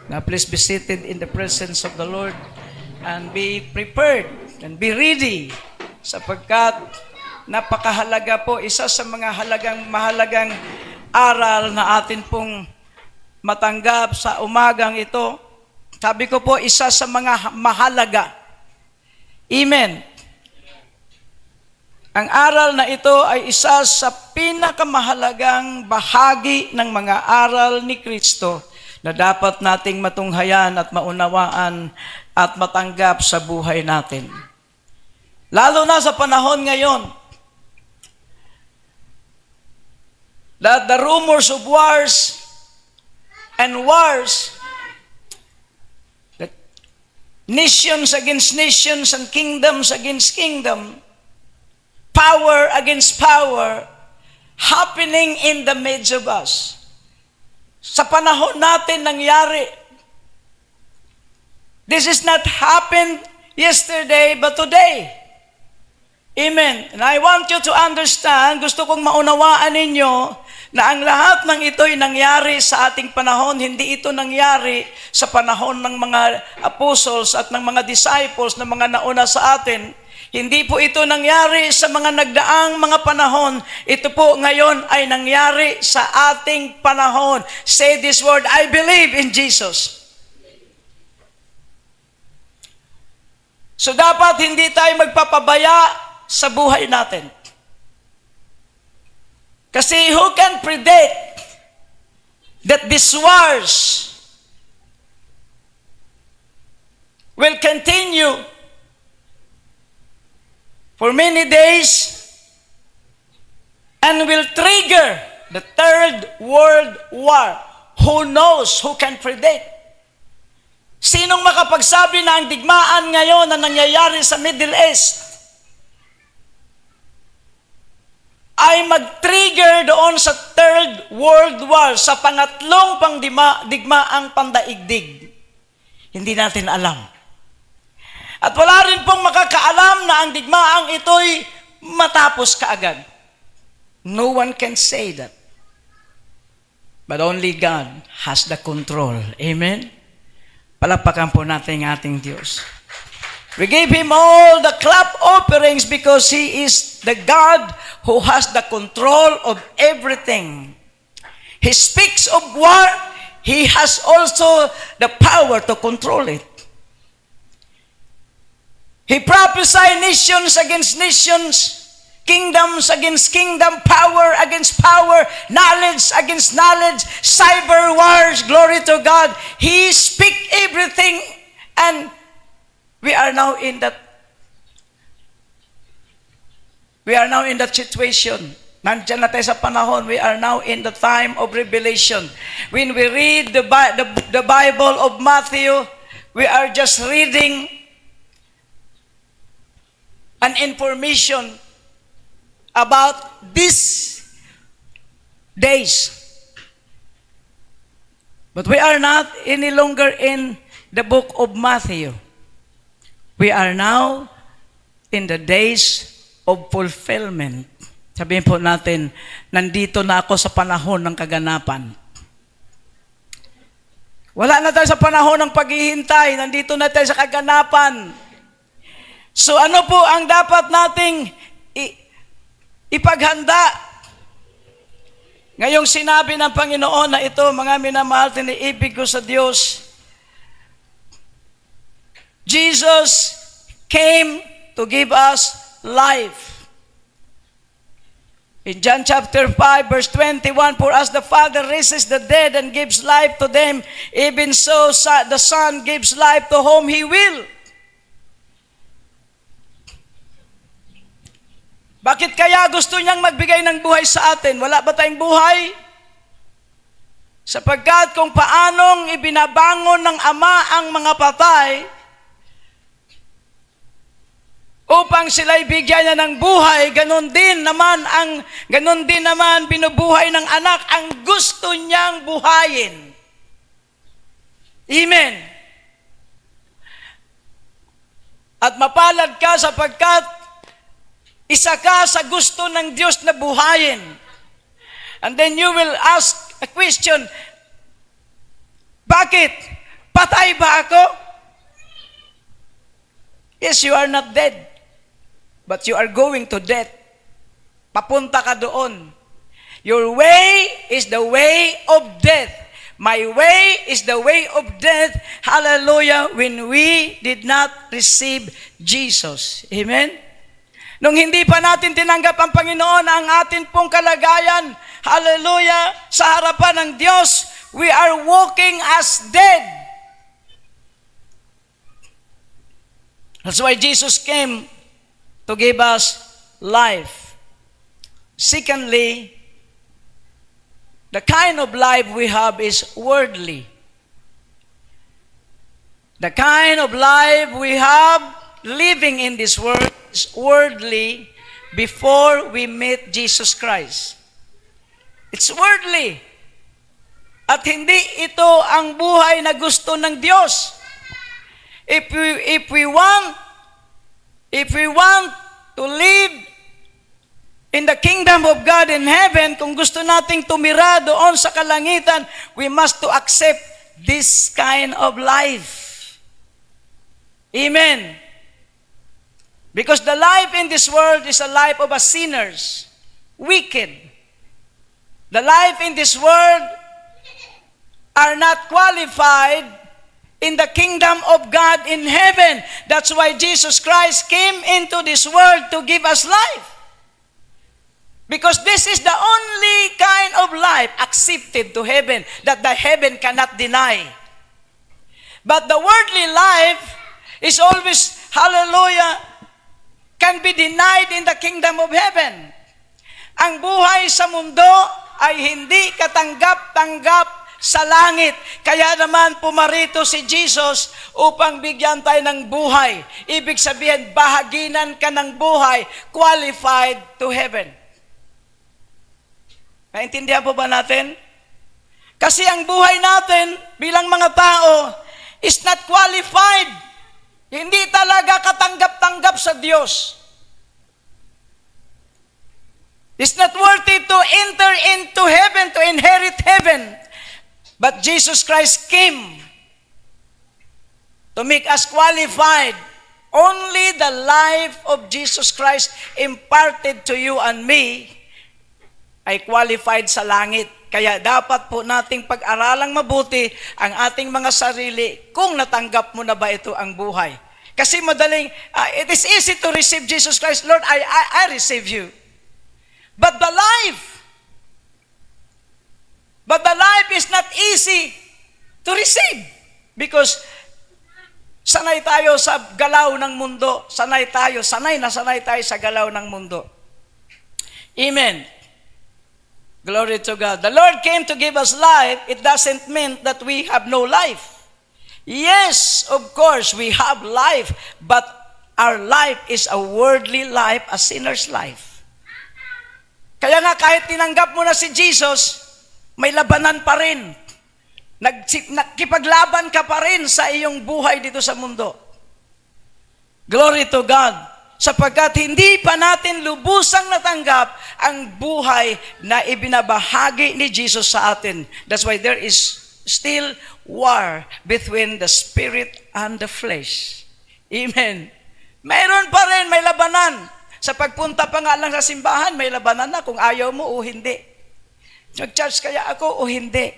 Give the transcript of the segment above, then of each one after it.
Now please be seated in the presence of the Lord and be prepared and be ready sapagkat napakahalaga po, isa sa mga mahalagang aral na atin pong matanggap sa umagang ito. Sabi ko po, isa sa mga mahalaga. Amen. Ang aral na ito ay isa sa pinakamahalagang bahagi ng mga aral ni Kristo na dapat nating matunghayan at maunawaan at matanggap sa buhay natin. Lalo na sa panahon ngayon, that the rumors of wars, that nations against nations and kingdoms against kingdom, power against power, happening in the midst of us. Sa panahon natin nangyari. This is not happened yesterday, but today. Amen. And I want you to understand, gusto kong maunawaan ninyo, na ang lahat ng ito'y nangyari sa ating panahon. Hindi ito nangyari sa panahon ng mga apostles at ng mga disciples na mga nauna sa atin. Hindi po ito nangyari sa mga nagdaang mga panahon. Ito po ngayon ay nangyari sa ating panahon. Say this word, I believe in Jesus. So dapat hindi tayo magpapabaya sa buhay natin. Kasi who can predict that these wars will continue for many days and will trigger the Third World War? Who knows? Who can predict? Sinong makapagsabi na ang digmaan ngayon na nangyayari sa Middle East ay mag-trigger doon sa Third World War, sa pangatlong digmaang pandaigdig? Hindi natin alam. At wala rin pong makakaalam na ang digmaang ito'y matapos kaagad. No one can say that. But only God has the control. Amen? Palapakan po natin ang ating Diyos. We give Him all the clap offerings because He is the God who has the control of everything. He speaks of war, He has also the power to control it. He prophesied nations against nations, kingdoms against kingdom, power against power, knowledge against knowledge, cyber wars, glory to God. He speak everything, and we are now in that situation. Nandiyan na tayo sa panahon, we are now in the time of revelation. When we read the Bible of Matthew, we are just reading an information about these days. But we are not any longer in the book of Matthew. We are now in the days of fulfillment. Sabihin po natin, nandito na ako sa panahon ng kaganapan. Wala na tayo sa panahon ng paghihintay, nandito na tayo sa kaganapan. So ano po ang dapat nating ipaghanda? Ngayong sinabi ng Panginoon na ito, mga minamahal, tiniibig ko sa Diyos, Jesus came to give us life. In John chapter 5, verse 21, for as the Father raises the dead and gives life to them, even so the Son gives life to whom He will. Bakit kaya gusto niyang magbigay ng buhay sa atin? Wala ba tayong buhay? Sapagkat kung paanong ibinabangon ng Ama ang mga patay upang sila'y bigyan niya ng buhay, ganun din naman binubuhay ng anak ang gusto niyang buhayin. Amen. At mapalad ka sapagkat isa ka sa gusto ng Diyos na buhayin. And then you will ask a question, bakit? Patay ba ako? Yes, you are not dead. But you are going to death. Papunta ka doon. Your way is the way of death. My way is the way of death. Hallelujah. When we did not receive Jesus. Amen? Nung hindi pa natin tinanggap ang Panginoon, ang atin pong kalagayan, hallelujah, sa harapan ng Diyos, we are walking as dead. That's why Jesus came to give us life. Secondly, the kind of life we have is worldly. The kind of life we have living in this world is worldly before we meet Jesus Christ. It's worldly. At hindi ito ang buhay na gusto ng Diyos. If we want to live in the kingdom of God in heaven, kung gusto nating tumira doon sa kalangitan, we must to accept this kind of life. Amen. Because the life in this world is a life of a sinners, wicked. The life in this world are not qualified in the kingdom of God in heaven. That's why Jesus Christ came into this world to give us life. Because this is the only kind of life accepted to heaven that the heaven cannot deny. But the worldly life is always, hallelujah, can be denied in the kingdom of heaven. Ang buhay sa mundo ay hindi katanggap-tanggap sa langit. Kaya naman pumarito si Jesus upang bigyan tayo ng buhay. Ibig sabihin, bahaginan ka ng buhay, qualified to heaven. Naintindihan po ba natin? Kasi ang buhay natin bilang mga tao is not qualified. Hindi talaga katanggap-tanggap sa Diyos. It's not worthy to enter into heaven, to inherit heaven. But Jesus Christ came to make us qualified. Only the life of Jesus Christ imparted to you and me ay qualified sa langit. Kaya dapat po nating pag-aralang mabuti ang ating mga sarili kung natanggap mo na ba ito ang buhay. Kasi madaling, it is easy to receive Jesus Christ. Lord, I receive you. But the life is not easy to receive. Because sanay tayo sa galaw ng mundo. Sanay na sanay tayo sa galaw ng mundo. Amen. Glory to God. The Lord came to give us life. It doesn't mean that we have no life. Yes, of course, we have life. But our life is a worldly life, a sinner's life. Kaya nga kahit tinanggap mo na si Jesus, may labanan pa rin. Nakipaglaban ka pa rin sa iyong buhay dito sa mundo. Glory to God. Sapagkat hindi pa natin lubusang natanggap ang buhay na ibinabahagi ni Jesus sa atin. That's why there is still war between the spirit and the flesh. Amen. Mayroon pa rin, may labanan. Sa pagpunta pa nga lang sa simbahan, may labanan na kung ayaw mo o hindi. Mag-charge kaya ako o hindi.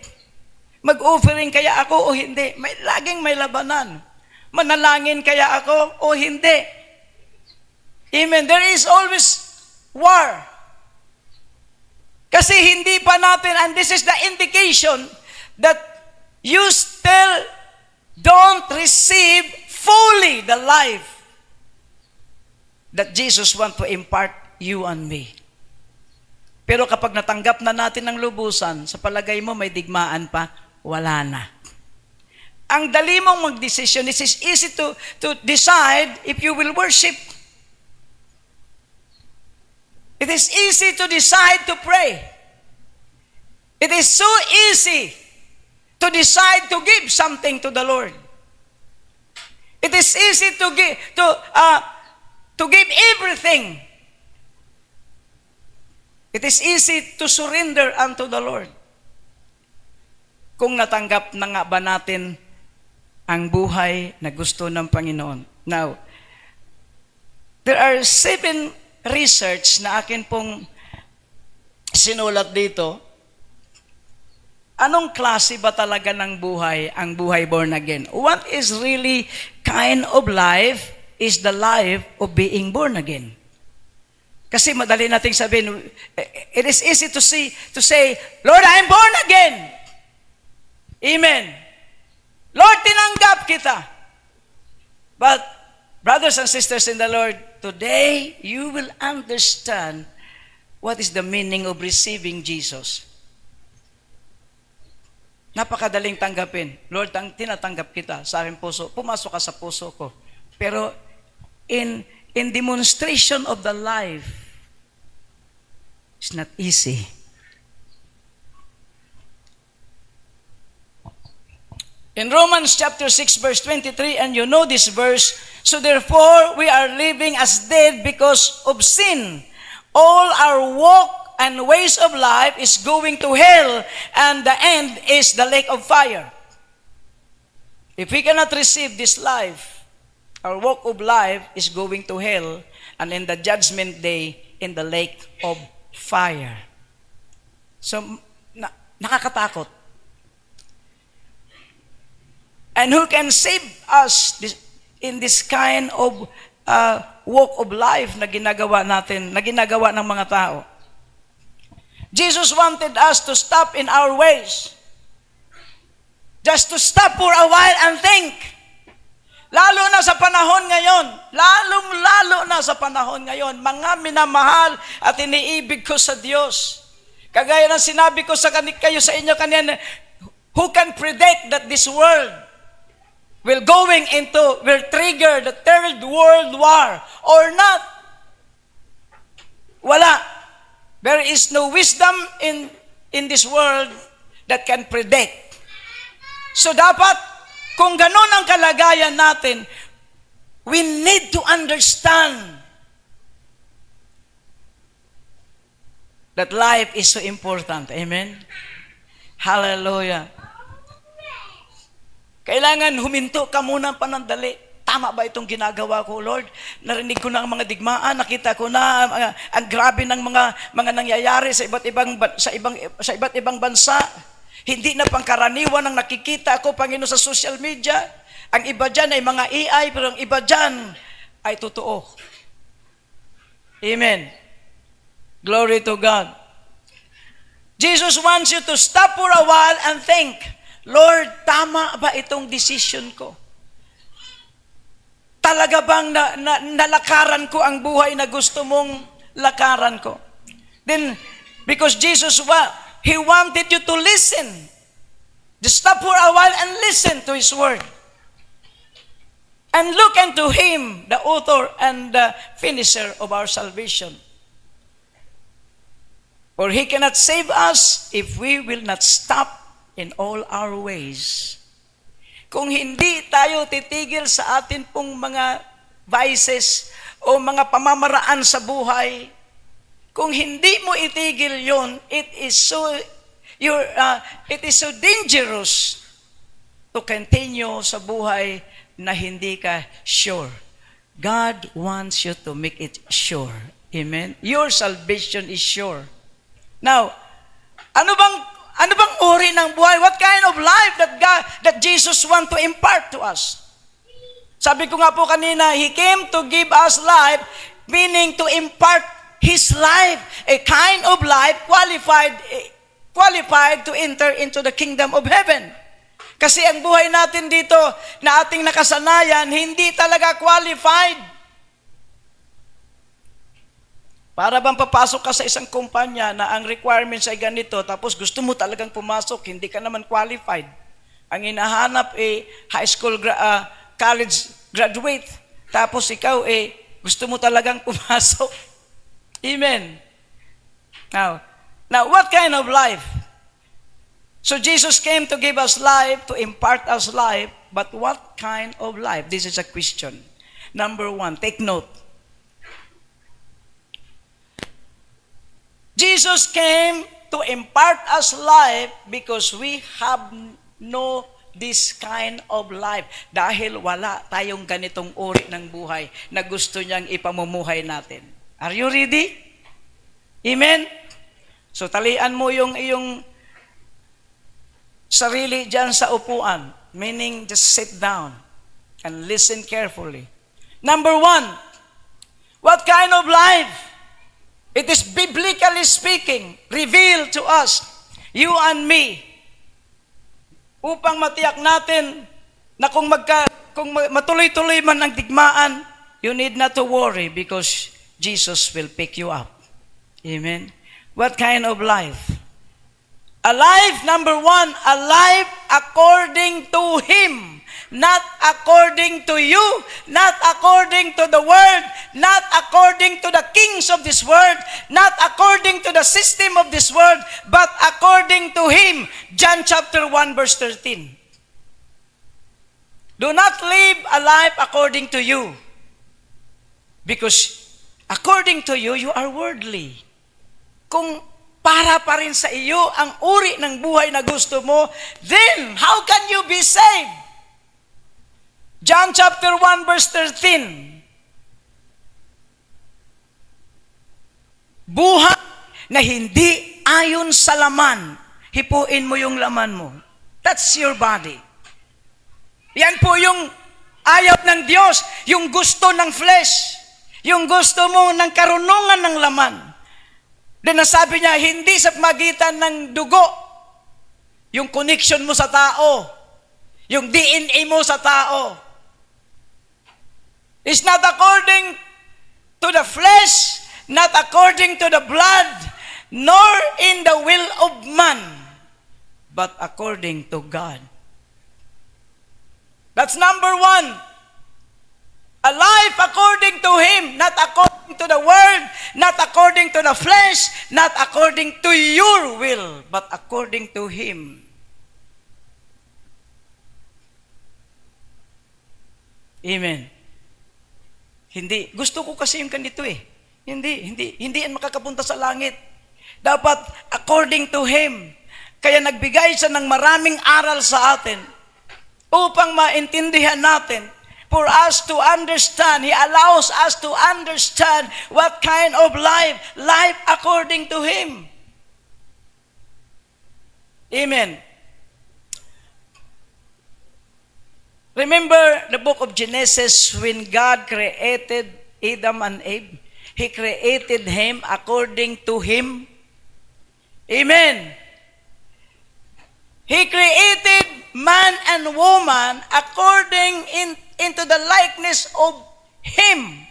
Mag-offering kaya ako o hindi. Laging may labanan. Manalangin kaya ako o hindi. Amen. There is always war. Kasi hindi pa natin, and this is the indication that you still don't receive fully the life that Jesus want to impart you and me. Pero kapag natanggap na natin ng lubusan, sa palagay mo may digmaan pa, wala na. Ang dali mong mag-decision, it is easy to decide if you will worship. It is easy to decide to pray. It is so easy to decide to give something to the Lord. It is easy to give everything. It is easy to surrender unto the Lord. Kung natanggap na nga ba natin ang buhay na gusto ng Panginoon. Now, there are 7 research na akin pong sinulat dito. Anong klase ba talaga ng buhay ang buhay born again? What is really kind of life is the life of being born again. Kasi madali nating sabihin, it is easy to say, Lord, I am born again. Amen. Lord, tinanggap kita. But, brothers and sisters in the Lord, today, you will understand what is the meaning of receiving Jesus. Napakadaling tanggapin. Lord, tinatanggap kita sa aking puso. Pumasok ka sa puso ko. Pero, in demonstration of the life, it's not easy. In Romans chapter 6 verse 23, and you know this verse, so therefore we are living as dead because of sin. All our walk and ways of life is going to hell, and the end is the lake of fire. If we cannot receive this life, our walk of life is going to hell, and in the judgment day, in the lake of fire. So, nakakatakot. And who can save us in this kind of walk of life na ginagawa natin, na ginagawa ng mga tao? Jesus wanted us to stop in our ways. Just to stop for a while and think. Lalo na sa panahon ngayon, lalong-lalo na sa panahon ngayon, mga minamahal at iniibig ko sa Diyos. Kagaya ng sinabi ko sa kayo sa inyo kanina, who can predict that this world will trigger the Third World War or not? Wala. There is no wisdom in this world that can predict. So dapat, kung ganun ang kalagayan natin, we need to understand that life is so important. Amen? Hallelujah. Kailangan huminto ka muna panandali. Tama ba itong ginagawa ko, Lord? Narinig ko na ang mga digmaan, nakita ko na ang grabe ng mga nangyayari sa iba't ibang bansa. Hindi na pangkaraniwan ang nakikita ko, Panginoon, sa social media. Ang iba dyan ay mga AI, pero ang iba dyan ay totoo. Amen. Glory to God. Jesus wants you to stop for a while and think, Lord, tama ba itong decision ko? Talaga bang nalakaran ko ang buhay na gusto mong lakaran ko? Then, because Jesus, He wanted you to listen. Just stop for a while and listen to His word. And look unto Him, the author and the finisher of our salvation. For He cannot save us if we will not stop in all our ways. Kung hindi tayo titigil sa atin pong mga vices o mga pamamaraan sa buhay, kung hindi mo itigil yon, it is so dangerous to continue sa buhay na hindi ka sure. God wants you to make it sure. Amen? Your salvation is sure. Now, ano bang uri ng buhay? What kind of life that Jesus want to impart to us? Sabi ko nga po kanina, He came to give us life, meaning to impart His life, a kind of life qualified to enter into the kingdom of heaven. Kasi ang buhay natin dito na ating nakasanayan, hindi talaga qualified. Para bang papasok ka sa isang kumpanya na ang requirements ay ganito, tapos gusto mo talagang pumasok, hindi ka naman qualified. Ang hinahanap college graduate, tapos ikaw gusto mo talagang pumasok. Amen. Now, what kind of life? So Jesus came to give us life, to impart us life, but what kind of life? This is a question. Number 1, take note. Jesus came to impart us life because we have no this kind of life. Dahil wala tayong ganitong uri ng buhay na gusto niyang ipamumuhay natin. Are you ready? Amen? So talian mo yung iyong sarili dyan sa upuan. Meaning, just sit down and listen carefully. Number 1, what kind of life? It is biblically speaking, revealed to us, you and me, upang matiyak natin na kung matuloy-tuloy man ang digmaan, you need not to worry because Jesus will pick you up. Amen? What kind of life? A life, number 1, a life according to Him. Not according to you, not according to the world, not according to the kings of this world, not according to the system of this world, but according to Him. John chapter 1 verse 13. Do not live a life according to you. Because according to you, you are worldly. Kung para pa rin sa iyo ang uri ng buhay na gusto mo, then how can you be saved? John chapter 1 verse 13. Buhay na hindi ayon sa laman. Hipuin mo yung laman mo. That's your body. Yan po yung ayaw ng Diyos, yung gusto ng flesh, yung gusto mo ng karunungan ng laman. Then nasabi niya, hindi sa magitan ng dugo, yung connection mo sa tao, yung DNA mo sa tao. It's not according to the flesh, not according to the blood, nor in the will of man, but according to God. That's number 1. A life according to Him, not according to the world, not according to the flesh, not according to your will, but according to Him. Amen. Hindi. Gusto ko kasi yung ganito eh. Hindi yan makakapunta sa langit. Dapat according to Him. Kaya nagbigay siya ng maraming aral sa atin upang maintindihan natin. For us to understand, He allows us to understand what kind of life according to Him. Amen. Remember the book of Genesis when God created Adam and Eve? He created him according to Him. Amen. He created man and woman according into the likeness of Him,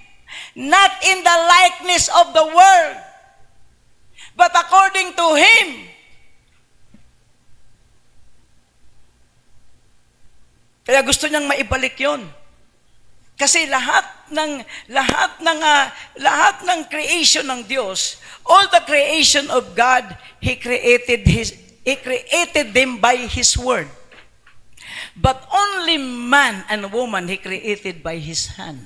not in the likeness of the world, but according to Him. Kaya gusto niyang maibalik 'yon. Kasi lahat ng creation ng Diyos, all the creation of God, He created them by His word. But only man and woman He created by His hand.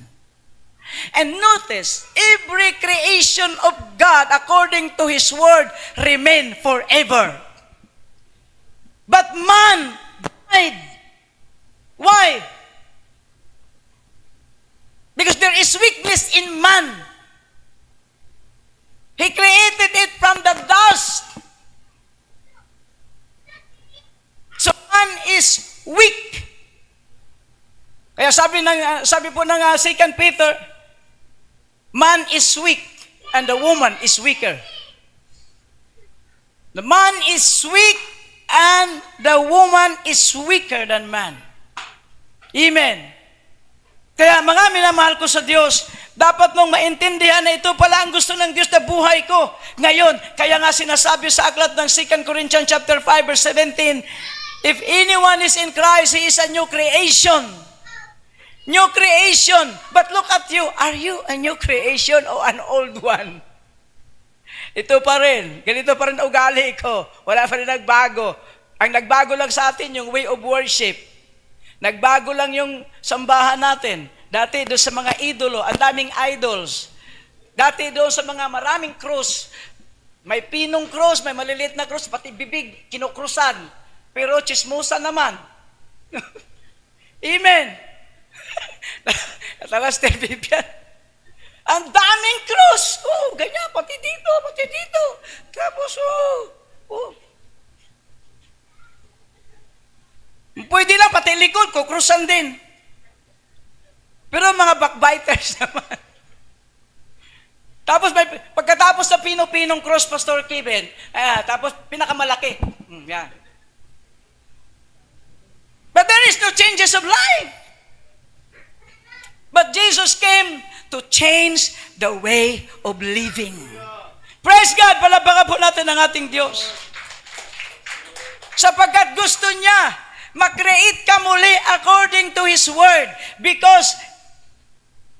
And notice, every creation of God according to His word remain forever. But man died. Why? Because there is weakness in man. He created it from the dust. So man is weak. Kaya sabi po ng 2 Peter, man is weak and the woman is weaker. The man is weak and the woman is weaker than man. Amen. Kaya mga minamahal ko sa Diyos, dapat mong maintindihan na ito pala ang gusto ng Diyos na buhay ko. Ngayon, kaya nga sinasabi sa aklat ng 2 Corinthians chapter 5 verse 17, if anyone is in Christ, he is a new creation. New creation. But look at you. Are you a new creation or an old one? Ito pa rin. Ganito pa rin ugali ko. Wala pa rin nagbago. Ang nagbago lang sa atin yung way of worship. Nagbago lang yung sambahan natin. Dati doon sa mga idolo, ang daming idols. Dati doon sa mga maraming krus. May pinong krus, may maliliit na krus, pati bibig, kinukrusan. Pero chismosa naman. Amen. Natawa si Vivian. Ang daming cross. Oh, ganyan, pati dito, pati dito. Tapos, oh. Pwede lang, pati likod, kukrusan din. Pero mga backbiters naman. Tapos, pagkatapos sa pino-pinong cross, Pastor Kevin, tapos pinakamalaki. Yan. But there is no changes of life. But Jesus came to change the way of living. Praise God! Palapakan po natin ang ating Diyos. Sapagkat gusto niya, mag-create ka muli according to His Word. Because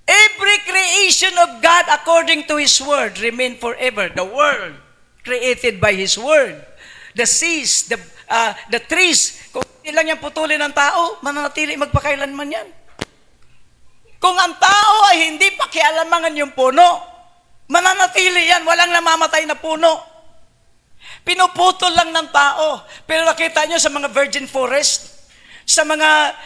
every creation of God according to His Word remain forever. The world created by His Word. The seas, the trees, kung hindi lang yan putulin ng tao, mananatili magpakailanman yan. Kung ang tao ay hindi pakialamangan yung puno, mananatili yan, walang namamatay na puno. Pinuputol lang ng tao. Pero nakita nyo sa mga virgin forest, sa mga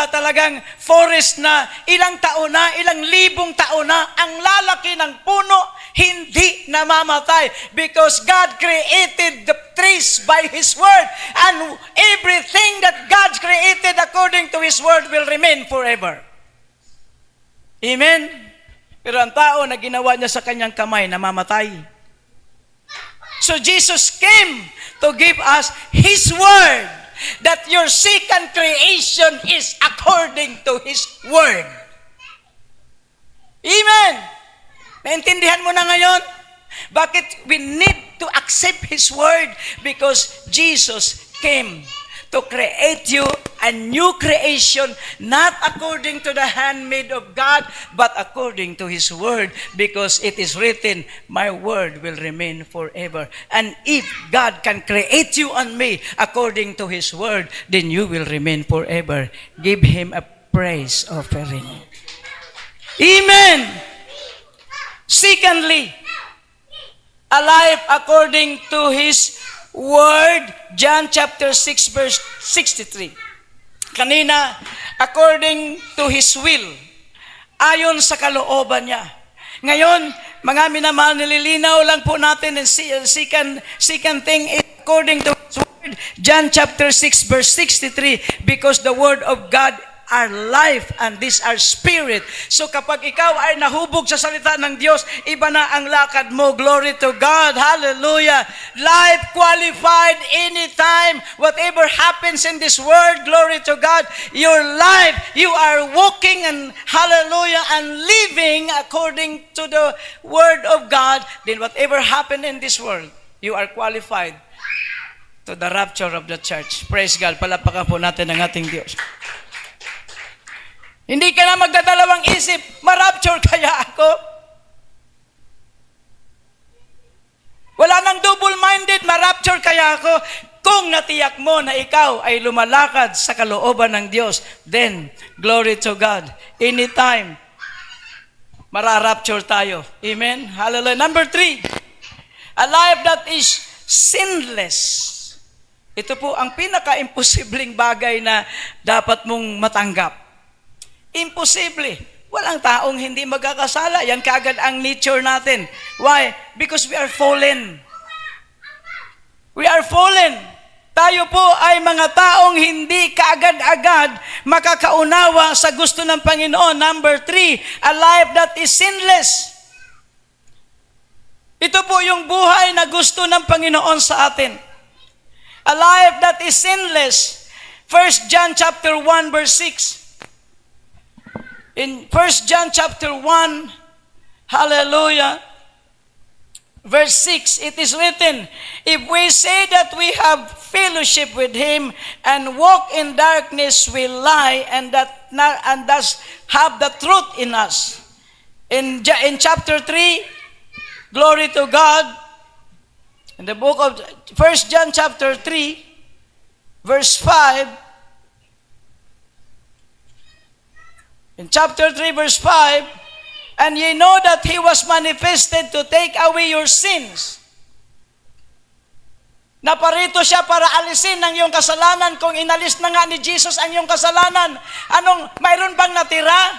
talagang forest na ilang taon na, ilang libong taon na, ang lalaki ng puno, hindi namamatay. Because God created the trees by His Word. And everything that God created according to His Word will remain forever. Amen? Pero ang tao na ginawa niya sa kanyang kamay, namamatay. So Jesus came to give us His Word, that your second creation is according to His Word. Amen? Naintindihan mo na ngayon? Bakit we need to accept His Word? Because Jesus came to create you a new creation, not according to the handmaid of God, but according to His Word, because it is written, my Word will remain forever. And if God can create you and me according to His Word, then you will remain forever. Give Him a praise offering. Amen! Secondly, a life according to His Word, John chapter 6 verse 63. Kanina, according to His will, ayon sa kalooban niya. Ngayon, mga minamahal, nililinaw lang po natin ang second thing, according to His Word, John chapter 6 verse 63, because the Word of God are life and these are spirit. So kapag ikaw ay nahubog sa salita ng Diyos, iba na ang lakad mo. Glory to God. Hallelujah. Life qualified anytime. Whatever happens in this world, glory to God. Your life, you are walking and hallelujah and living according to the Word of God. Then whatever happened in this world, you are qualified to the rapture of the church. Praise God. Palapakan po natin ang ating Diyos. Hindi ka na magdadalawang isip, ma-rapture kaya ako? Wala nang double-minded, ma-rapture kaya ako? Kung natiyak mo na ikaw ay lumalakad sa kalooban ng Diyos, then, glory to God. Anytime, mara-rapture tayo. Amen? Hallelujah. Number 3, a life that is sinless. Ito po ang pinaka-imposibleng bagay na dapat mong matanggap. Imposible. Walang taong hindi magkakasala. Yan kaagad ang nature natin. Why? Because we are fallen. We are fallen. Tayo po ay mga taong hindi kaagad-agad makakaunawa sa gusto ng Panginoon. Number 3, a life that is sinless. Ito po yung buhay na gusto ng Panginoon sa atin. A life that is sinless. 1 John chapter 1 verse 6. In 1 John chapter 1, hallelujah, verse 6, it is written, if we say that we have fellowship with Him and walk in darkness, we lie and thus have the truth in us. In chapter 3, glory to God, in the book of 1 John chapter 3, verse 5, in chapter 3, verse 5, and ye know that He was manifested to take away your sins. Naparito siya para alisin ang iyong kasalanan. Kung inalis na nga ni Jesus ang iyong kasalanan, mayroon bang natira?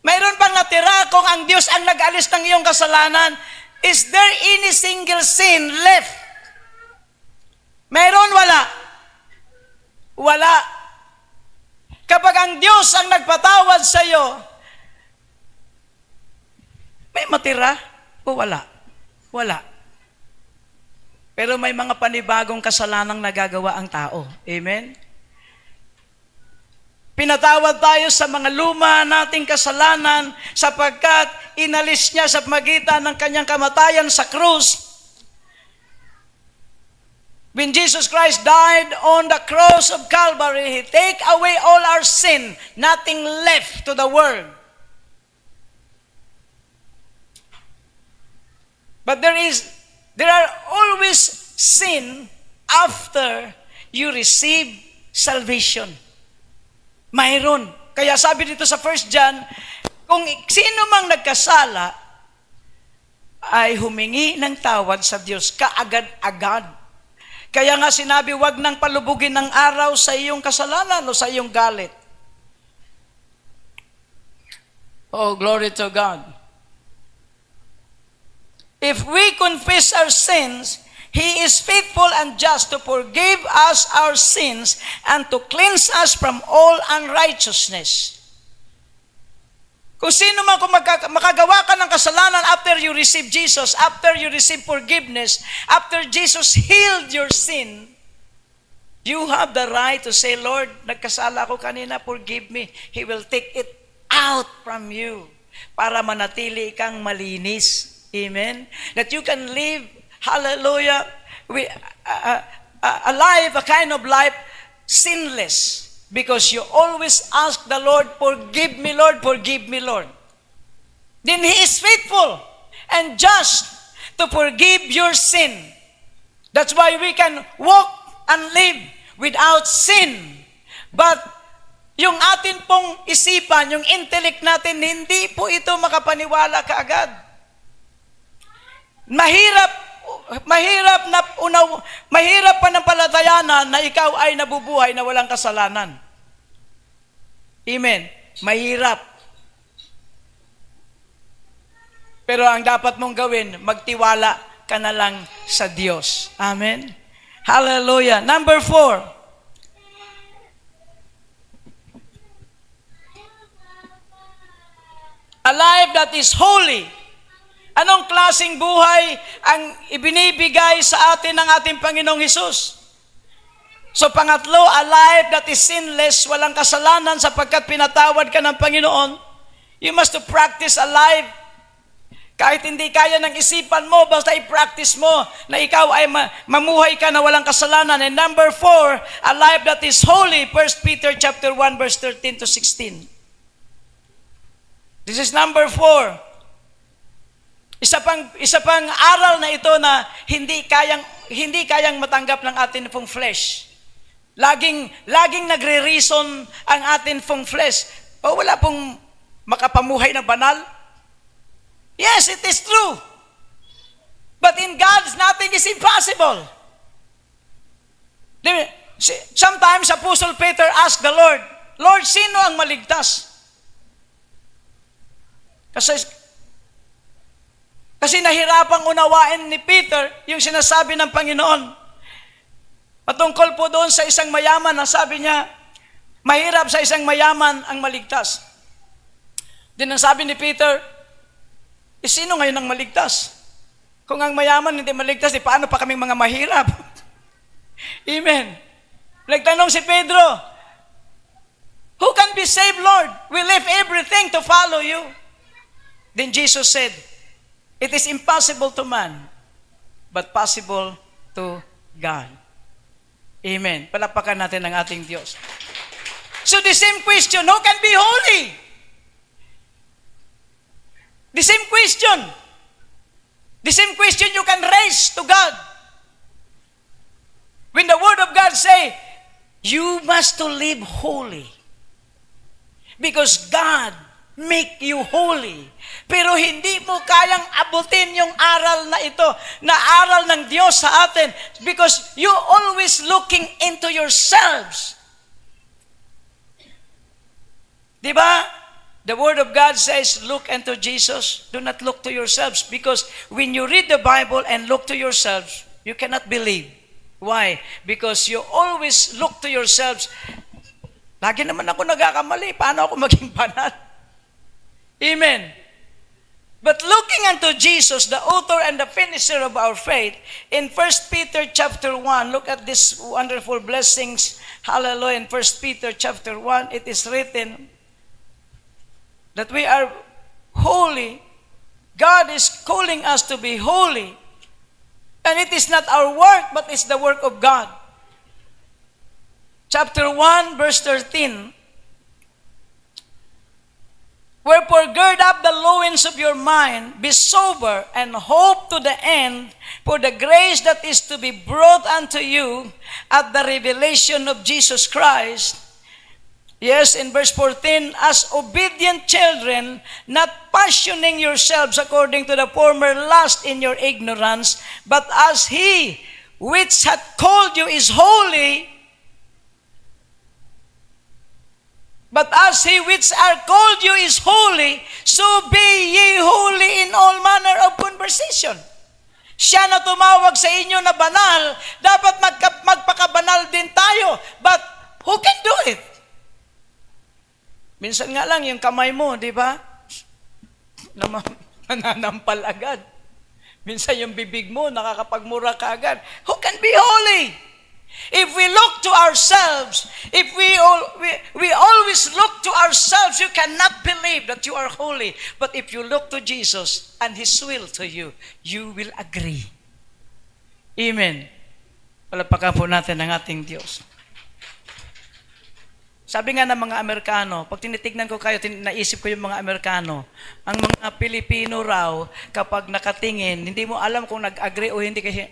Mayroon bang natira kung ang Diyos ang nag-alis ng iyong kasalanan? Is there any single sin left? Mayroon, wala? Wala. Kapag ang Diyos ang nagpatawad sa iyo, may matira o wala? Wala. Pero may mga panibagong kasalanang nagagawa ang tao. Amen? Pinatawad tayo sa mga luma nating kasalanan sapagkat inalis niya sa magitan ng kanyang kamatayan sa krus. When Jesus Christ died on the cross of Calvary, He take away all our sin, nothing left to the world. But there are always sin after you receive salvation. Mayroon. Kaya sabi dito sa 1 John, kung sino mang nagkasala, ay humingi ng tawad sa Diyos kaagad-agad. Kaya nga sinabi, wag nang palubugin ng araw sa iyong kasalanan o sa iyong galit. Oh, glory to God. If we confess our sins, He is faithful and just to forgive us our sins and to cleanse us from all unrighteousness. Kung sino man, kung makagawa ka ng kasalanan after you receive Jesus, after you receive forgiveness, after Jesus healed your sin, you have the right to say, Lord, nagkasala ako kanina, forgive me. He will take it out from you para manatili kang malinis. Amen? That you can live, hallelujah, a life, a kind of life, sinless. Because you always ask the Lord, forgive me, Lord, forgive me, Lord. Then He is faithful and just to forgive your sin. That's why we can walk and live without sin. But yung atin pong isipan, yung intellect natin, hindi po ito makapaniwala kaagad. Mahirap panampalatayanan na ikaw ay nabubuhay na walang kasalanan. Amen. Mahirap. Pero ang dapat mong gawin, magtiwala ka na lang sa Diyos. Amen. Hallelujah. Number 4. A life that is holy. Anong klaseng buhay ang ibinibigay sa atin ng ating Panginoong Hesus? So pangatlo, a life that is sinless, walang kasalanan sapagkat pinatawad ka ng Panginoon. You must to practice a life. Kahit hindi kaya ng isipan mo, basta i-practice mo na ikaw ay mamuhay ka na walang kasalanan. And number 4, a life that is holy. 1 Peter chapter 1, verse 13 to 16. This is number 4. Isa pang aral na ito na hindi kayang matanggap ng atin pong flesh. Laging nagre-reason ang atin pong flesh. Wala pong makapamuhay na banal. Yes, it is true. But in God, nothing is impossible. Sometimes Apostle Peter asked the Lord, Lord, sino ang maligtas? Kasi nahirapang unawain ni Peter yung sinasabi ng Panginoon. Patungkol po doon sa isang mayaman na sabi niya, mahirap sa isang mayaman ang maligtas. Din ang sabi ni Peter, sino ngayon ang maligtas? Kung ang mayaman hindi maligtas, paano pa kaming mga mahirap? Amen. Nagtanong si Pedro, who can be saved, Lord? We left everything to follow you. Then Jesus said, it is impossible to man, but possible to God. Amen. Palapakan natin ang ating Diyos. So the same question, who can be holy? The same question. The same question you can raise to God. When the Word of God say, you must to live holy. Because God make you holy. Pero hindi mo kayang abutin yung aral na ito, na aral ng Diyos sa atin, because you always looking into yourselves. Di ba? The Word of God says, look unto Jesus. Do not look to yourselves. Because when you read the Bible and look to yourselves, you cannot believe. Why? Because you always look to yourselves. Lagi naman ako nagkakamali. Paano ako maging banal? Amen. But looking unto Jesus, the author and the finisher of our faith, in 1 Peter chapter 1, look at these wonderful blessings. Hallelujah. In 1 Peter chapter 1, it is written that we are holy. God is calling us to be holy. And it is not our work, but it's the work of God. Chapter 1, verse 13. Wherefore gird up the loins of your mind, be sober, and hope to the end for the grace that is to be brought unto you at the revelation of Jesus Christ. Yes, in verse 14, as obedient children, not passioning yourselves according to the former lust in your ignorance, but as He which hath called you is holy, but as He which are called you is holy, so be ye holy in all manner of conversation. Siya na tumawag sa inyo na banal, dapat magpakabanal din tayo. But who can do it? Minsan nga lang yung kamay mo, di ba? Nananampal agad. Minsan yung bibig mo, nakakapagmura ka agad. Who can be holy? If we look to ourselves, if we always look to ourselves, you cannot believe that you are holy. But if you look to Jesus and His will to you, you will agree. Amen. Palapakan po natin ang ating Diyos. Sabi nga ng mga Amerikano, pag tinitignan ko kayo, naisip ko yung mga Amerikano, ang mga Pilipino raw, kapag nakatingin, hindi mo alam kung nag-agree o hindi kasi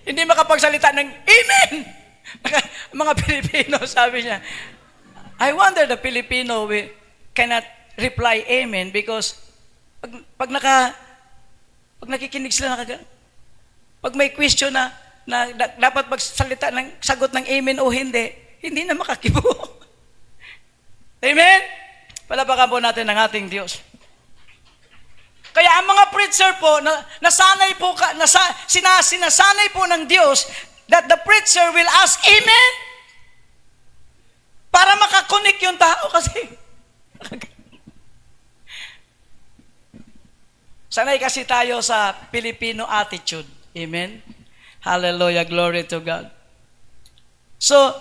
hindi makapagsalita ng Amen! Mga Pilipino, sabi niya, I wonder the Filipino cannot reply Amen because pag nakikinig sila, pag may question na dapat magsalita ng sagot ng amen o hindi na makakibo. Amen? Palapakan po natin ang ating Diyos. Kaya ang mga preacher po, sinasanay po ng Diyos that the preacher will ask amen para makakonek yung tao kasi. Sanay kasi tayo sa Filipino attitude. Amen? Hallelujah, glory to God. So,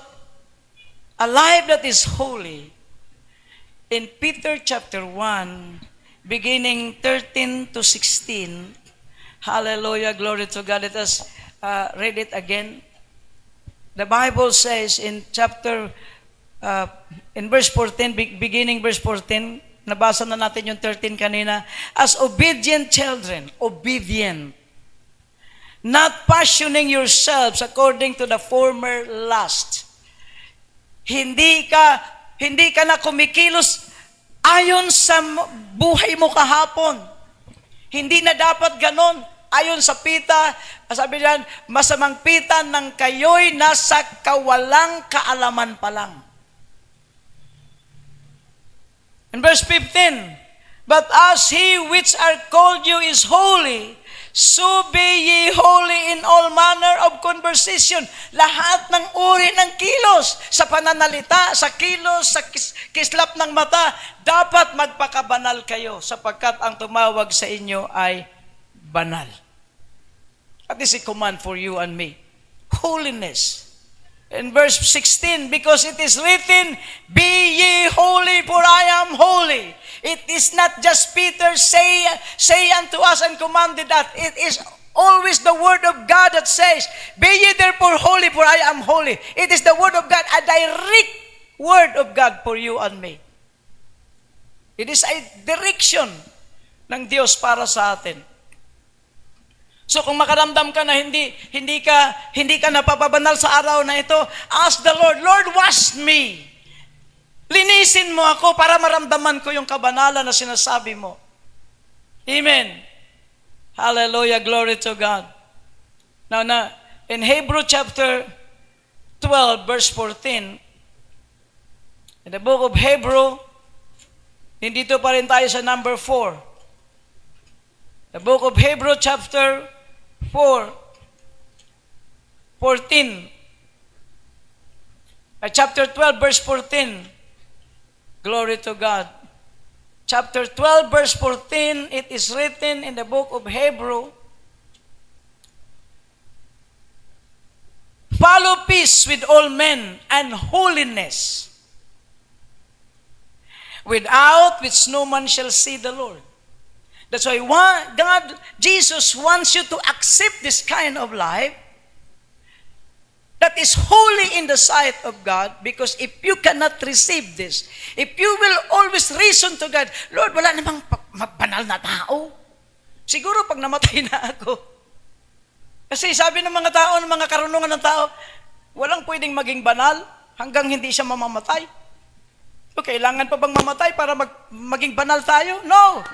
a life that is holy, in Peter chapter 1, beginning 13 to 16, hallelujah, glory to God. Let us read it again. The Bible says in in verse 14, beginning verse 14, nabasa na natin yung 13 kanina, as obedient children, obedient, not passioning yourselves according to the former lust. Hindi ka na kumikilos ayon sa buhay mo kahapon. Hindi na dapat ganon. Ayon sa pita, sabi diyan, masamang pita ng kayo'y nasa kawalang kaalaman pa lang. In verse 15, but as He which are called you is holy, so be ye holy in all manner of conversation. Lahat ng uri ng kilos, sa pananalita, sa kilos, sa kislap ng mata, dapat magpakabanal kayo sapagkat ang tumawag sa inyo ay banal. That is a command for you and me. Holiness. In verse 16, because it is written, be ye holy, for I am holy. It is not just Peter say unto us and commanded that. It is always the word of God that says, be ye therefore holy, for I am holy. It is the word of God, a direct word of God for you and me. It is a direction ng Diyos para sa atin. So kung makaramdam ka na hindi ka napapabanal sa araw na ito, ask the Lord, Lord, wash me. Linisin mo ako para maramdaman ko yung kabanalan na sinasabi mo. Amen. Hallelujah. Glory to God. Now, in Hebrew chapter 12, verse 14, in the book of Hebrew, dito pa rin tayo sa number 4. The book of Hebrew chapter 4, 14. Chapter 12, verse 14. Glory to God. Chapter 12, verse 14, it is written in the book of Hebrew, follow peace with all men and holiness, without which no man shall see the Lord. That's why Jesus wants you to accept this kind of life that is holy in the sight of God, because if you cannot receive this, if you will always reason to God, Lord, wala namang banal na tao. Siguro pag namatay na ako. Kasi sabi ng mga tao, ng mga karunungan ng tao, walang pwedeng maging banal hanggang hindi siya mamamatay. So, kailangan pa bang mamatay para maging banal tayo? No.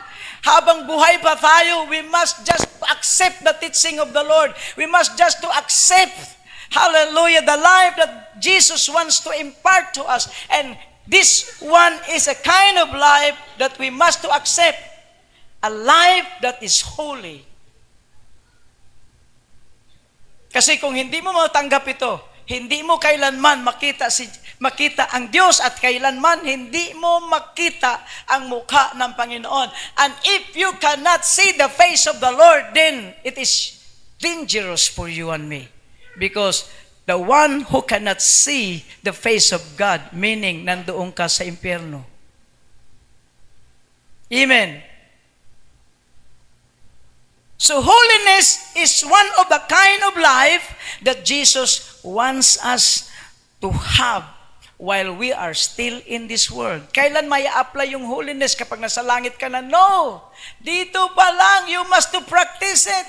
Habang buhay pa tayo, we must just accept the teaching of the Lord. We must just to accept, hallelujah, the life that Jesus wants to impart to us. And this one is a kind of life that we must to accept. A life that is holy. Kasi kung hindi mo matanggap ito, hindi mo kailanman makita ang Diyos, at kailanman hindi mo makita ang mukha ng Panginoon. And if you cannot see the face of the Lord, then it is dangerous for you and me. Because the one who cannot see the face of God, meaning nandoon ka sa impyerno. Amen. So holiness is one of the kind of life that Jesus wants us to have while we are still in this world. Kailan may apply yung holiness? Kapag nasa langit ka na? No! Dito pa lang, you must to practice it.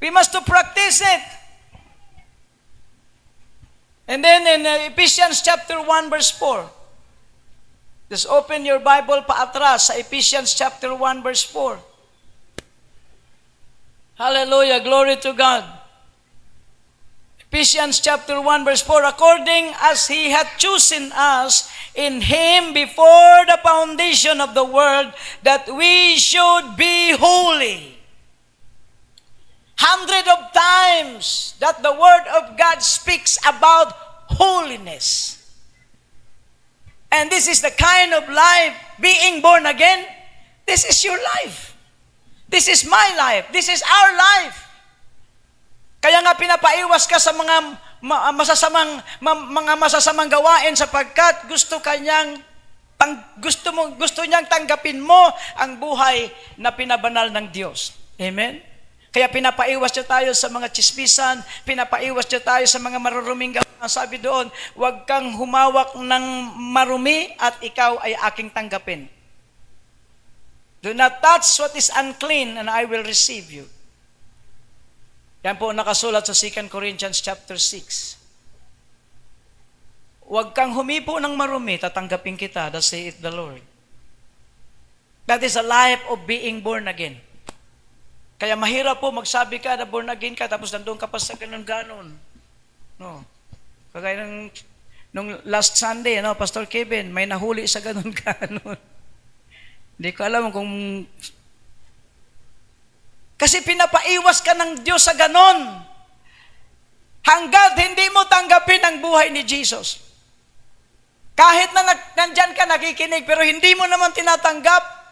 We must to practice it. And then in Ephesians chapter 1 verse 4, just open your Bible paatras sa Ephesians chapter 1 verse 4. Hallelujah, glory to God. Ephesians chapter 1 verse 4, according as He hath chosen us in Him before the foundation of the world, that we should be holy. 100 of times that the Word of God speaks about holiness. And this is the kind of life, being born again. This is your life. This is my life. This is our life. Kaya nga pinapaiwas ka sa mga masasamang gawain, sapagkat gusto niyang tanggapin mo ang buhay na pinabanal ng Diyos. Amen? Kaya pinapaiwas niya tayo sa mga chismisan, pinapaiwas niya tayo sa mga maruruming gawain. Sabi doon, huwag kang humawak ng marumi at ikaw ay aking tanggapin. Do not touch what is unclean and I will receive you. Yan po nakasulat sa 2 Corinthians chapter 6. Huwag kang humipo ng marumi, tatanggapin kita, thus saith the Lord. That is a life of being born again. Kaya mahirap po magsabi ka na born again ka, tapos nandun ka pa sa ganun-ganon. No. Kagaya nung last Sunday, Pastor Kevin, may nahuli sa ganun-ganon. Hindi ko alam kung... Kasi pinapaiwas ka ng Diyos sa ganon. Hanggat hindi mo tanggapin ang buhay ni Jesus. Kahit na nandyan ka nakikinig, pero hindi mo naman tinatanggap,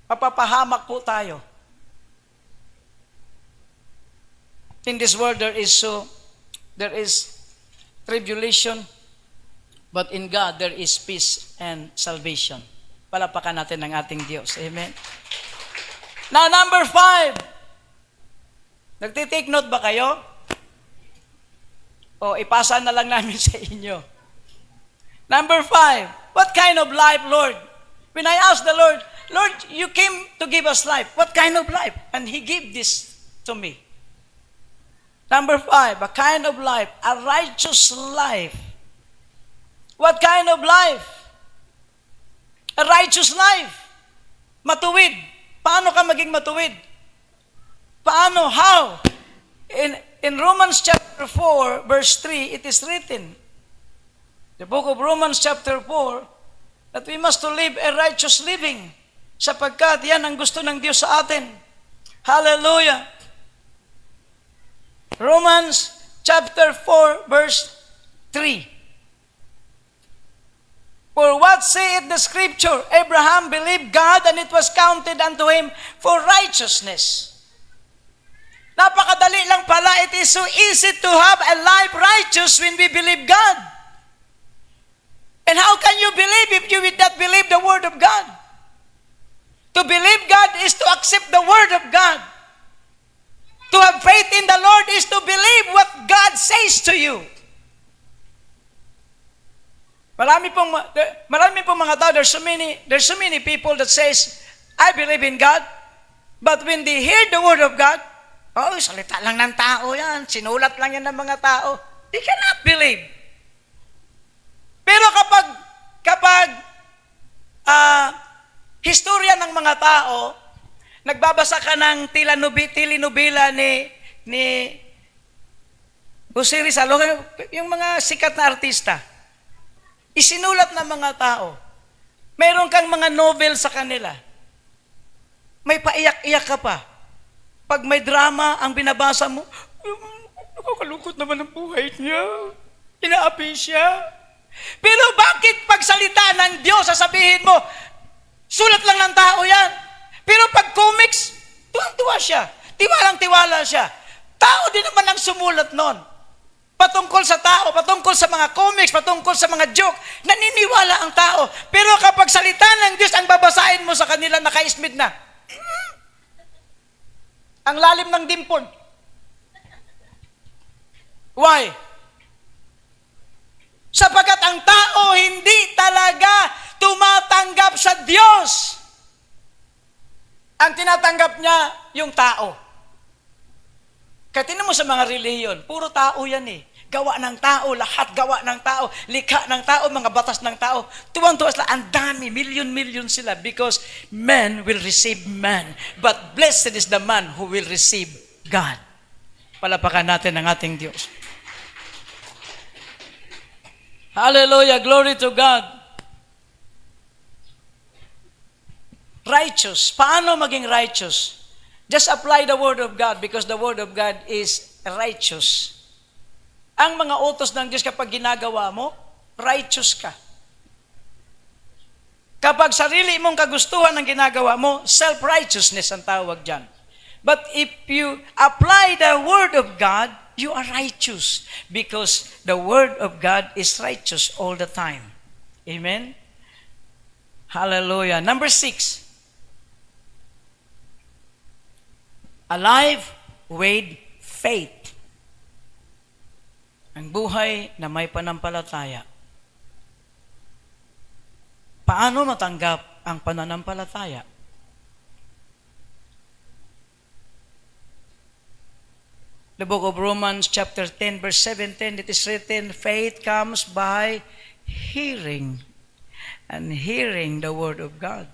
mapapahamak po tayo. In this world there is tribulation, but in God there is peace and salvation. Palapakan natin ang ating Diyos. Amen. Now, number 5. Nagtitake note ba kayo? O ipasa na lang namin sa inyo. Number 5. What kind of life, Lord? When I asked the Lord, Lord, you came to give us life. What kind of life? And He gave this to me. Number 5, a kind of life, a righteous life. What kind of life? A righteous life. Matuwid. Paano ka maging matuwid? Paano? How? In Romans chapter 4, verse 3, it is written, the book of Romans chapter 4, that we must to live a righteous living sapagkat yan ang gusto ng Diyos sa atin. Hallelujah! Romans chapter 4, verse 3. For what saith the scripture? Abraham believed God and it was counted unto him for righteousness. Napakadali lang pala. It is so easy to have a life righteous when we believe God. And how can you believe if you will not believe the Word of God? To believe God is to accept the Word of God. To have faith in the Lord is to believe what God says to you. Marami pong mga tao, there's so many people that says, I believe in God, but when they hear the Word of God, oh, salita lang ng tao yan, sinulat lang yan ng mga tao, they cannot believe. Pero kapag historya ng mga tao, nagbabasa ka ng telenobela ni Jose Rizal, yung mga sikat na artista, isinulat ng mga tao. Mayroon kang mga novel sa kanila. May paiyak-iyak ka pa. Pag may drama ang binabasa mo, nakakalungkot naman ang buhay niya. Inaapi siya. Pero bakit pagsalita ng Diyos, sasabihin mo, sulat lang ng tao yan. Pero pag comics, tuwang-tuwa siya. Tiwalang-tiwala siya. Tao din naman ang sumulat nun. Patungkol sa tao, patungkol sa mga comics, patungkol sa mga joke, naniniwala ang tao. Pero kapag salita ng Diyos, ang babasahin mo sa kanila, naka-ismid na. Ang lalim ng dimple. Why? Sapagkat ang tao hindi talaga tumatanggap sa Diyos. Ang tinatanggap niya, yung tao. Kaya tinan mo sa mga relihiyon, puro tao yan eh. Gawa ng tao, lahat gawa ng tao, likha ng tao, mga batas ng tao. Tuwang-tuwa sila, ang dami, million sila because man will receive man. But blessed is the man who will receive God. Palapakan natin ang ating Diyos. Hallelujah, glory to God. Righteous. Paano maging righteous? Just apply the Word of God because the Word of God is righteous. Ang mga utos ng Diyos kapag ginagawa mo, righteous ka. Kapag sarili mong kagustuhan ang ginagawa mo, self-righteousness ang tawag dyan. But if you apply the Word of God, you are righteous because the Word of God is righteous all the time. Amen? Hallelujah. Number 6. Alive with faith. Ang buhay na may panampalataya. Paano matanggap ang pananampalataya? The book of Romans chapter 10 verse 17, it is written, faith comes by hearing, and hearing the Word of God.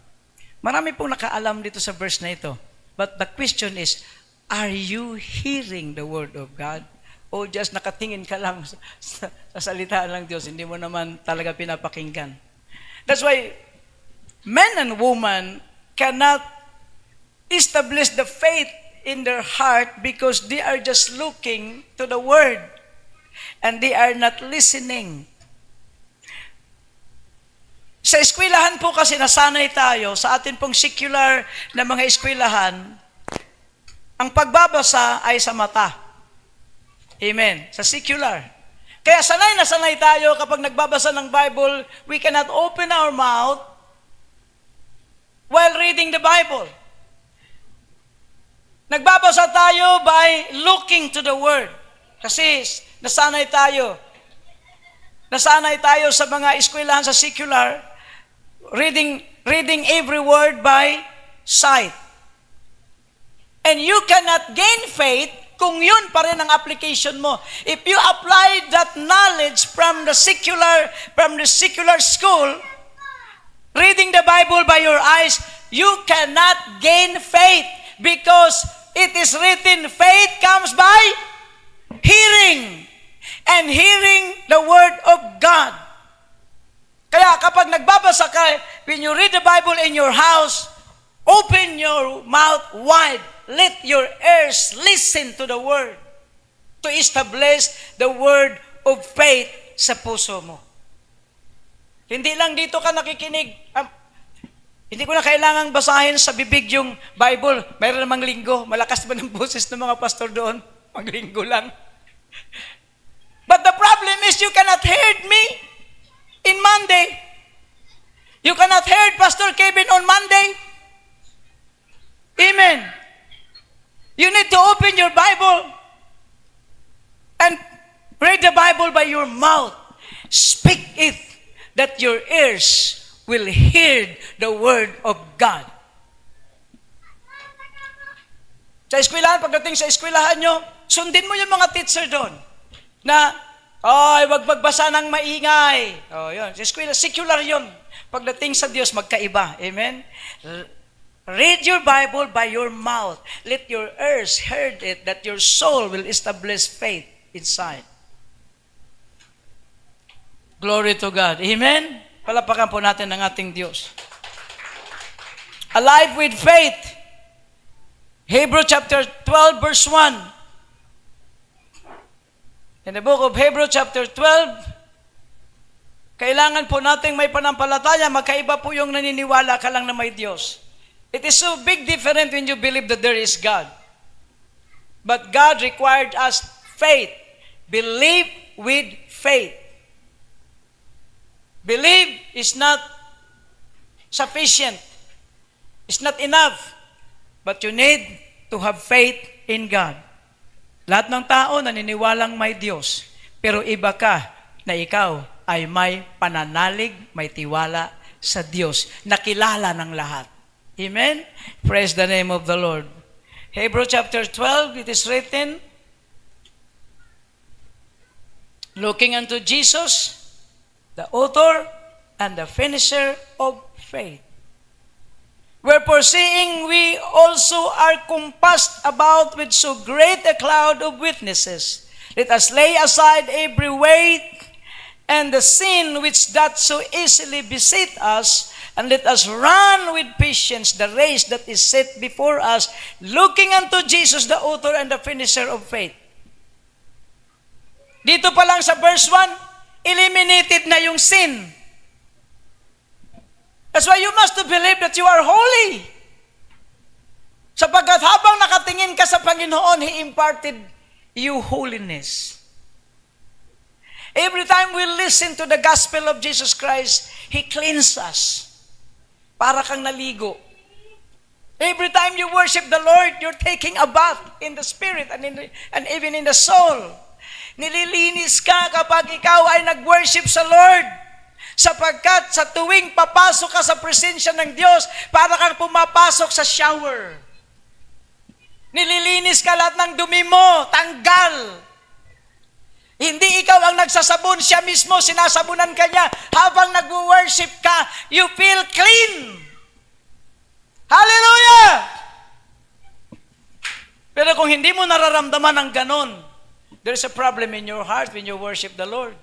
Marami pong nakaalam dito sa verse na ito. But the question is, are you hearing the Word of God? O just nakatingin ka lang sa salita ng Diyos, hindi mo naman talaga pinapakinggan. That's why men and women cannot establish the faith in their heart because they are just looking to the Word and they are not listening. Sa eskwelahan po kasi nasanay tayo, sa atin pong secular na mga eskwelahan, ang pagbabasa ay sa mata. Amen. Sa secular. Kaya sanay na sanay tayo kapag nagbabasa ng Bible, we cannot open our mouth while reading the Bible. Nagbabasa tayo by looking to the Word. Kasi nasanay tayo sa mga eskwelahan sa secular, reading every word by sight. And you cannot gain faith kung yun pa rin ang application mo. If you apply that knowledge from the secular school, reading the Bible by your eyes, you cannot gain faith because it is written, faith comes by hearing, and hearing the Word of God. Kaya kapag nagbabasa ka, when you read the Bible in your house, open your mouth wide. Let your ears listen to the Word to establish the Word of faith sa puso mo. Hindi lang dito ka nakikinig. Hindi ko na kailangang basahin sa bibig yung Bible. Mayroon namang linggo. Malakas ba ng boses ng mga pastor doon? Maglinggo lang. But the problem is you cannot hear me in Monday. You cannot hear Pastor Kevin on Monday. Amen. You need to open your Bible and read the Bible by your mouth. Speak it that your ears will hear the Word of God. Sa eskwelahan, pagdating sa eskwelahan nyo, sundin mo yung mga teacher doon na, wag magbasa ng maingay. Yun. Sa eskwela, secular yun. Pagdating sa Diyos, magkaiba. Amen? Read your Bible by your mouth. Let your ears hear it, that your soul will establish faith inside. Glory to God. Amen? Palapakan po natin ang ating Diyos. Alive with faith. Hebrews chapter 12, verse 1. In the book of Hebrews chapter 12, kailangan po nating may panampalataya. Magkaiba po yung naniniwala ka lang na may Diyos. It is so big different when you believe that there is God. But God required us faith. Believe with faith. Believe is not sufficient. It's not enough. But you need to have faith in God. Lahat ng tao naniniwalang may Diyos. Pero iba ka na ikaw ay may pananalig, may tiwala sa Diyos. Nakilala ng lahat. Amen? Praise the name of the Lord. Hebrews chapter 12, it is written, looking unto Jesus, the author and the finisher of faith. Wherefore, seeing we also are compassed about with so great a cloud of witnesses, let us lay aside every weight and the sin which doth so easily beset us, and let us run with patience the race that is set before us, looking unto Jesus, the author and the finisher of faith. Dito pa lang sa verse 1, eliminated na yung sin. That's why you must believe that you are holy. Sapagkat habang nakatingin ka sa Panginoon, He imparted you holiness. Every time we listen to the gospel of Jesus Christ, He cleans us. Para kang naligo. Every time you worship the Lord, you're taking a bath in the spirit and even in the soul. Nililinis ka kapag ikaw ay nag-worship sa Lord. Sapagkat sa tuwing papasok ka sa presensya ng Diyos, para kang pumapasok sa shower. Nililinis ka lahat ng dumi mo, tanggal. Hindi ikaw ang nagsasabon, siya mismo, sinasabunan ka niya. Habang nag-worship ka, you feel clean. Hallelujah! Pero kung hindi mo nararamdaman ang ganon, there's a problem in your heart when you worship the Lord.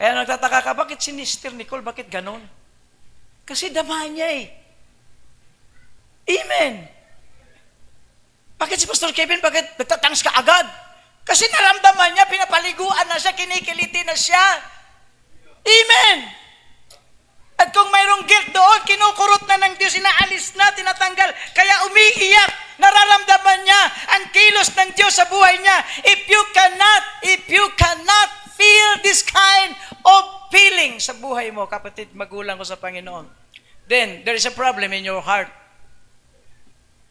Kaya nagtataka ka, bakit si Sister Nicole, bakit ganon? Kasi dama niya eh. Amen. Bakit si Pastor Kevin, bakit nagtatangs ka agad? Kasi naramdaman niya, pinapaliguan na siya, kinikiliti na siya. Amen! At kung mayroong guilt doon, kinukurot na ng Diyos, inaalis na, tinatanggal. Kaya umiiyak, nararamdaman niya ang kilos ng Diyos sa buhay niya. If you cannot feel this kind of feeling sa buhay mo, kapatid, magulang ko sa Panginoon, then there is a problem in your heart.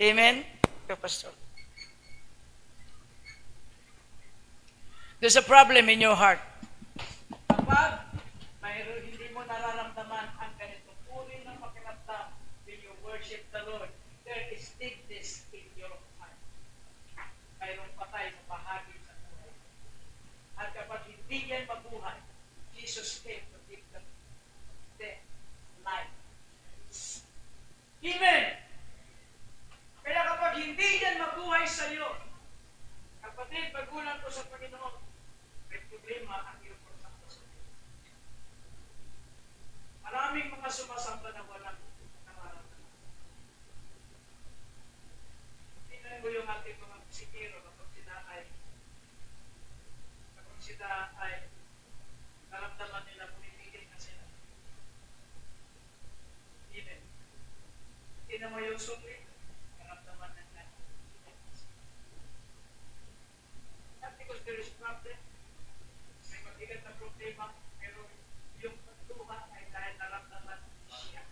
Amen? Pastor. There's a problem in your heart. Kapag hindi mo nararamdaman ang ganitong uri ng pakiramdam when you worship the Lord, there is sickness in your heart. mayroong patay sa bahagi sa buhay. At kapag hindi yan mabuhay, Jesus came to give them death, life. Amen! Kaya kapag hindi yan mabuhay sa iyo, kapatid, magulang ko sa Panginoon, may problema ang iyong pagsasabi. Maraming mga sumasamba na walang nararamdaman. Tingnan mo yung ating mga musikero kapag sila ay naramdaman nila pumipigil na sila. Amen. Tingnan mo yung sumli, naramdaman na nila. Not because there is problem, may mabigat na problema, pero yung pagtuha ay dahil naramdaman siya.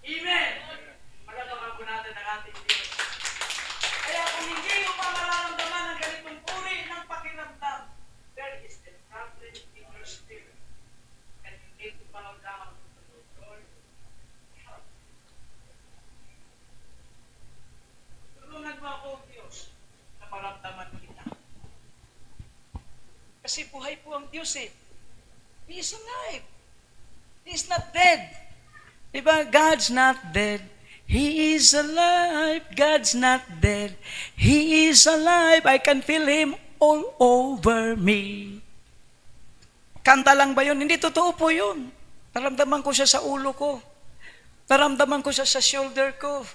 Amen! Malabakan po natin ang ating Diyos. Kaya kung hindi mo pa mararamdaman ang ganitong uri ng pakiramdam, there is a problem in your spirit. And you need to bow down to the Lord. Help. Tulungan mo ako, Diyos, na maramdaman kita. Kasi buhay po ang Diyos eh. He is alive. He is not dead. Diba? God's not dead. He is alive. God's not dead. He is alive. I can feel Him all over me. Kanta lang ba yun? Hindi totoo po yun. Naramdaman ko siya sa ulo ko. Naramdaman ko siya sa shoulder ko.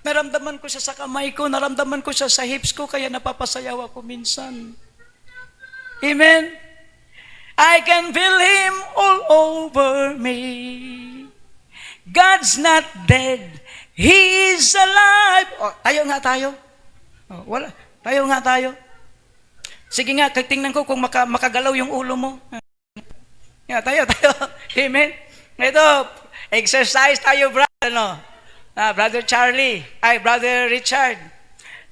Naramdaman ko siya sa kamay ko. Naramdaman ko siya sa hips ko. Kaya napapasayaw ako minsan. Amen? I can feel Him all over me. God's not dead. He is alive. Oh, tayo nga tayo. Oh, wala. Tayo nga tayo. Sige nga, tingnan ko kung makagalaw yung ulo mo. Yeah, tayo. Amen? Ito, exercise tayo, brother. No? Brother Charlie. Brother Richard.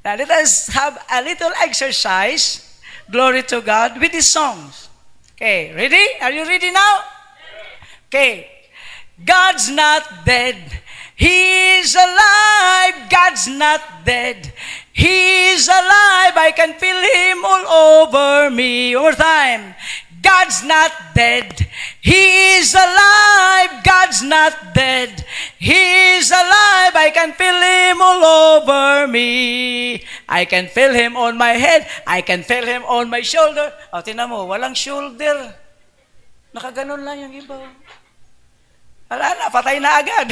Now, let us have a little exercise. Glory to God with these songs. Okay, ready? Are you ready now? Okay. God's not dead. He is alive. God's not dead. He is alive. I can feel Him all over me. One more time. God's not dead. He is alive. God's not dead. He is alive. I can feel Him all over me. I can feel Him on my head. I can feel Him on my shoulder. O, tinan mo, walang shoulder. Nakaganon lang yung iba. Wala na, patay na agad.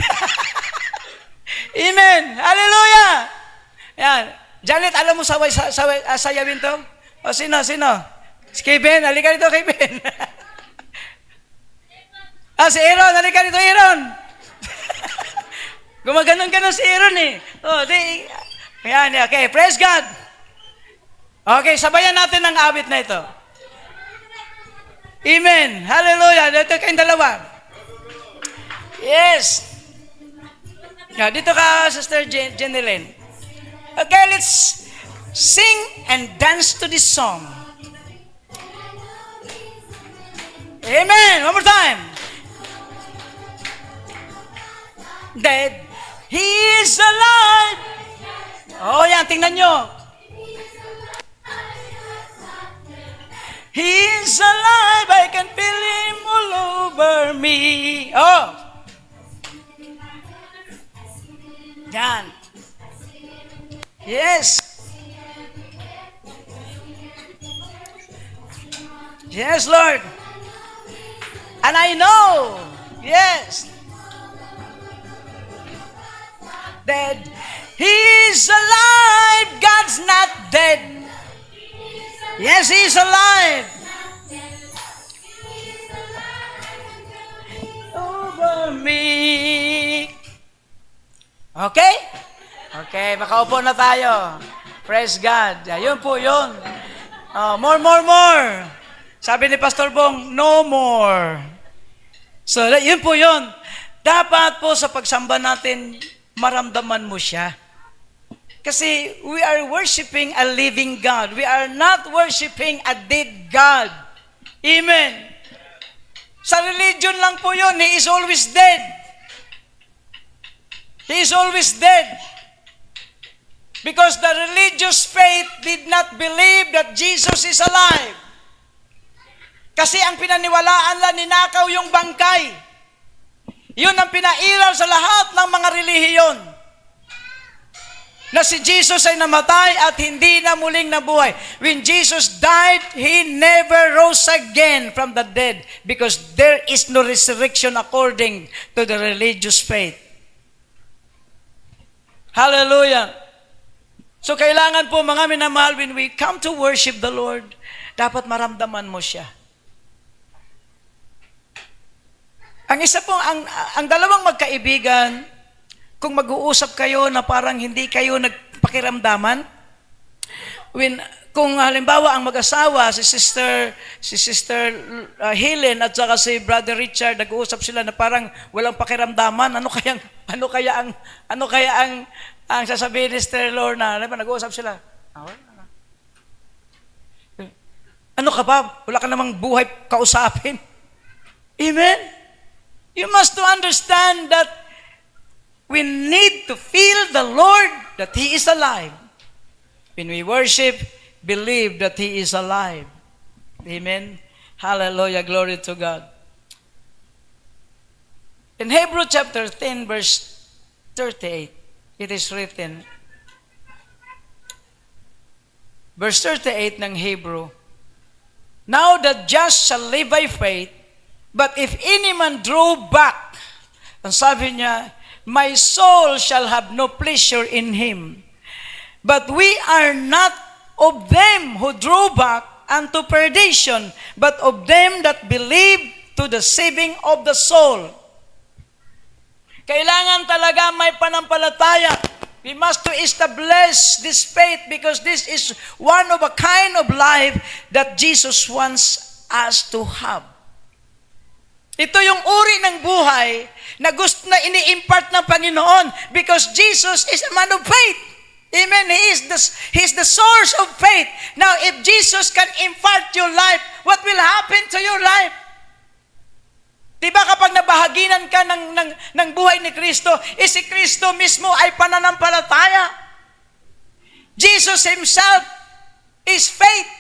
Amen. Hallelujah. Yan. Janet, alam mo sayawin to? O, sino? Si Kevin, halika dito, Kevin. Si Aaron, halika dito, Aaron. Gumaganon-ganon si Aaron eh. Yan, okay, praise God. Okay, sabayan natin ang awit na ito. Amen. Hallelujah. Dito kayong dalawa. Yes. Dito ka, Sister Jeneline. Okay, let's sing and dance to this song. Amen. One more time. Dead. He is alive. Oh, yan. Tingnan nyo. He is alive. I can feel Him all over me. Oh. Yan. Yes. Yes, Lord. And I know. Yes. Dead. He is alive. God's not dead. Yes, He is alive. Over me. Okay? Okay, makaupo na tayo. Praise God. Yun po yun. More. Sabi ni Pastor Bong, no more. So, yun po yun. Dapat po sa pagsamba natin, maramdaman mo siya. Kasi we are worshiping a living God. We are not worshiping a dead God. Amen. Sa religion lang po yun, He is always dead. He is always dead. Because the religious faith did not believe that Jesus is alive. Kasi ang pinaniwalaan lang, ninakaw yung bangkay. Yun ang pinairal sa lahat ng mga relihiyon. Na si Jesus ay namatay at hindi na muling nabuhay. When Jesus died, He never rose again from the dead because there is no resurrection according to the religious faith. Hallelujah! So kailangan po mga minamahal, when we come to worship the Lord, dapat maramdaman mo siya. Ang isa po, ang dalawang magkaibigan, kung mag-uusap kayo na parang hindi kayo nagpakiramdaman, kung halimbawa ang mag-asawa, si Sister Helen at saka si Brother Richard, nag-uusap sila na parang walang pakiramdaman, ano kaya ang sasabihin ni Sister Lorna, nag-uusap sila. Ano ka ba? Wala ka namang buhay kausapin. Amen? You must to understand that we need to feel the Lord that He is alive. When we worship, believe that He is alive. Amen? Hallelujah, glory to God. In Hebrews chapter 10, verse 38, it is written, verse 38 ng Hebrew, now the just shall live by faith, but if any man draw back, ang sabi niya, my soul shall have no pleasure in him. But we are not of them who draw back unto perdition, but of them that believe to the saving of the soul. Kailangan talaga may panampalataya. We must to establish this faith because this is one of a kind of life that Jesus wants us to have. Ito yung uri ng buhay na gusto na ini-impart ng Panginoon because Jesus is a man of faith. Amen. He is the source of faith. Now, if Jesus can impart your life, what will happen to your life? Diba kapag nabahaginan ka ng buhay ni Kristo, si Kristo mismo ay pananampalataya. Jesus Himself is faith.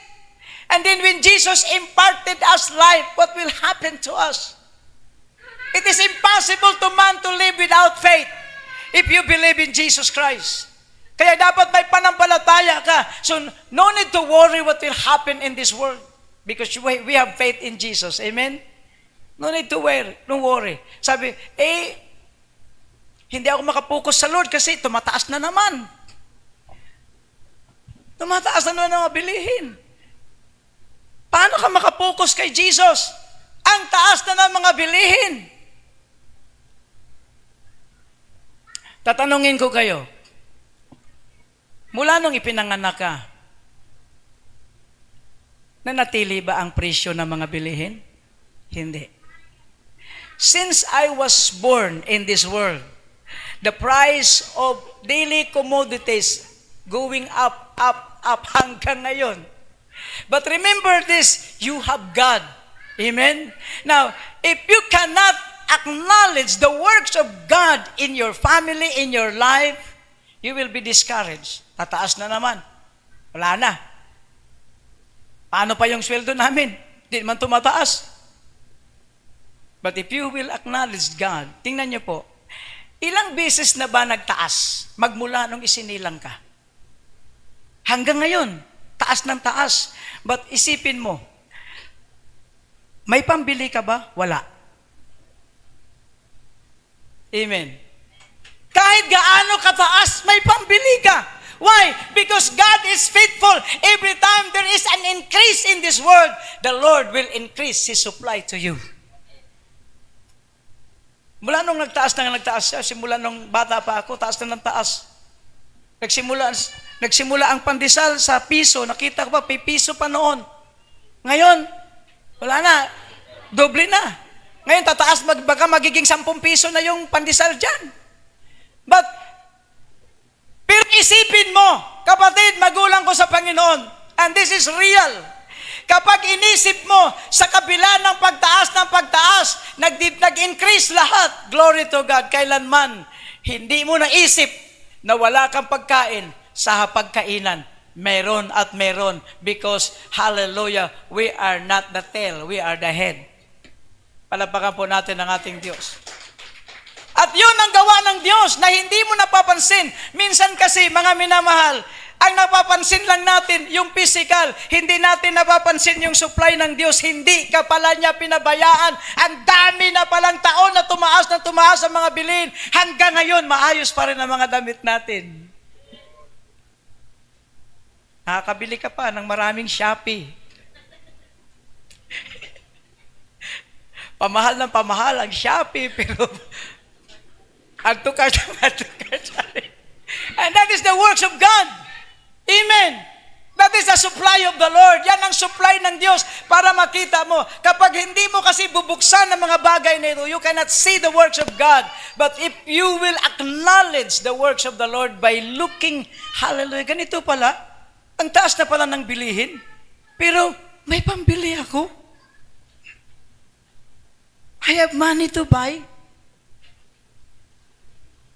And then when Jesus imparted us life, what will happen to us? It is impossible to man to live without faith if you believe in Jesus Christ. Kaya dapat may panampalataya ka. So no need to worry what will happen in this world because we have faith in Jesus. Amen? No need to worry. Don't worry. Sabi, hindi ako makapokus sa Lord kasi tumataas na naman. Tumataas na naman ang mga bilihin. Paano ka makapokus kay Jesus? Ang taas na ng mga bilihin. Tatanungin ko kayo, mula nung ipinanganak ka, nanatili ba ang presyo ng mga bilihin? Hindi. Since I was born in this world, the price of daily commodities going up, up, up hanggang ngayon. But remember this, you have God. Amen? Now, if you cannot acknowledge the works of God in your family, in your life, you will be discouraged. Tataas na naman. Wala na. Paano pa yung sweldo namin? Hindi naman tumataas. But if you will acknowledge God, tingnan niyo po, ilang beses na ba nagtaas magmula nung isinilang ka? Hanggang ngayon, taas ng taas. But isipin mo, may pambili ka ba? Wala. Amen. Kahit gaano kataas, may pambili ka. Why? Because God is faithful. Every time there is an increase in this world, the Lord will increase His supply to you. Mula nung nagtaas siya, simula nung bata pa ako, taas na ng taas. Nagsimula ang pandesal sa piso. Nakita ko pa, piso pa noon. Ngayon, wala na. Doble na. Ngayon, tataas, baka magiging 10 piso na yung pandesal dyan. Pero isipin mo, kapatid, magulang ko sa Panginoon, and this is real. Kapag inisip mo, sa kabila ng pagtaas, nag-increase lahat, glory to God, kailanman, hindi mo naisip na wala kang pagkain sa hapagkainan. Meron at meron because, hallelujah, we are not the tail, we are the head. Palapakan po natin ang ating Diyos. At yun ang gawa ng Diyos na hindi mo napapansin. Minsan kasi, mga minamahal, ang napapansin lang natin yung physical. Hindi natin napapansin yung supply ng Diyos. Hindi ka pala niya pinabayaan. Ang dami na palang taon na tumaas ang mga bilhin. Hanggang ngayon, maayos pa rin ang mga damit natin. Nakakabili ka pa ng maraming Shopee. Pamahal ng pamahal ang Shopee, pero add to cart. And that is the works of God. Amen. That is the supply of the Lord. Yan ang supply ng Diyos para makita mo. Kapag hindi mo kasi bubuksan ang mga bagay na ito, you cannot see the works of God. But if you will acknowledge the works of the Lord by looking, hallelujah, ganito pala, ang taas na pala ng bilihin, pero may pambili ako. I have money to buy.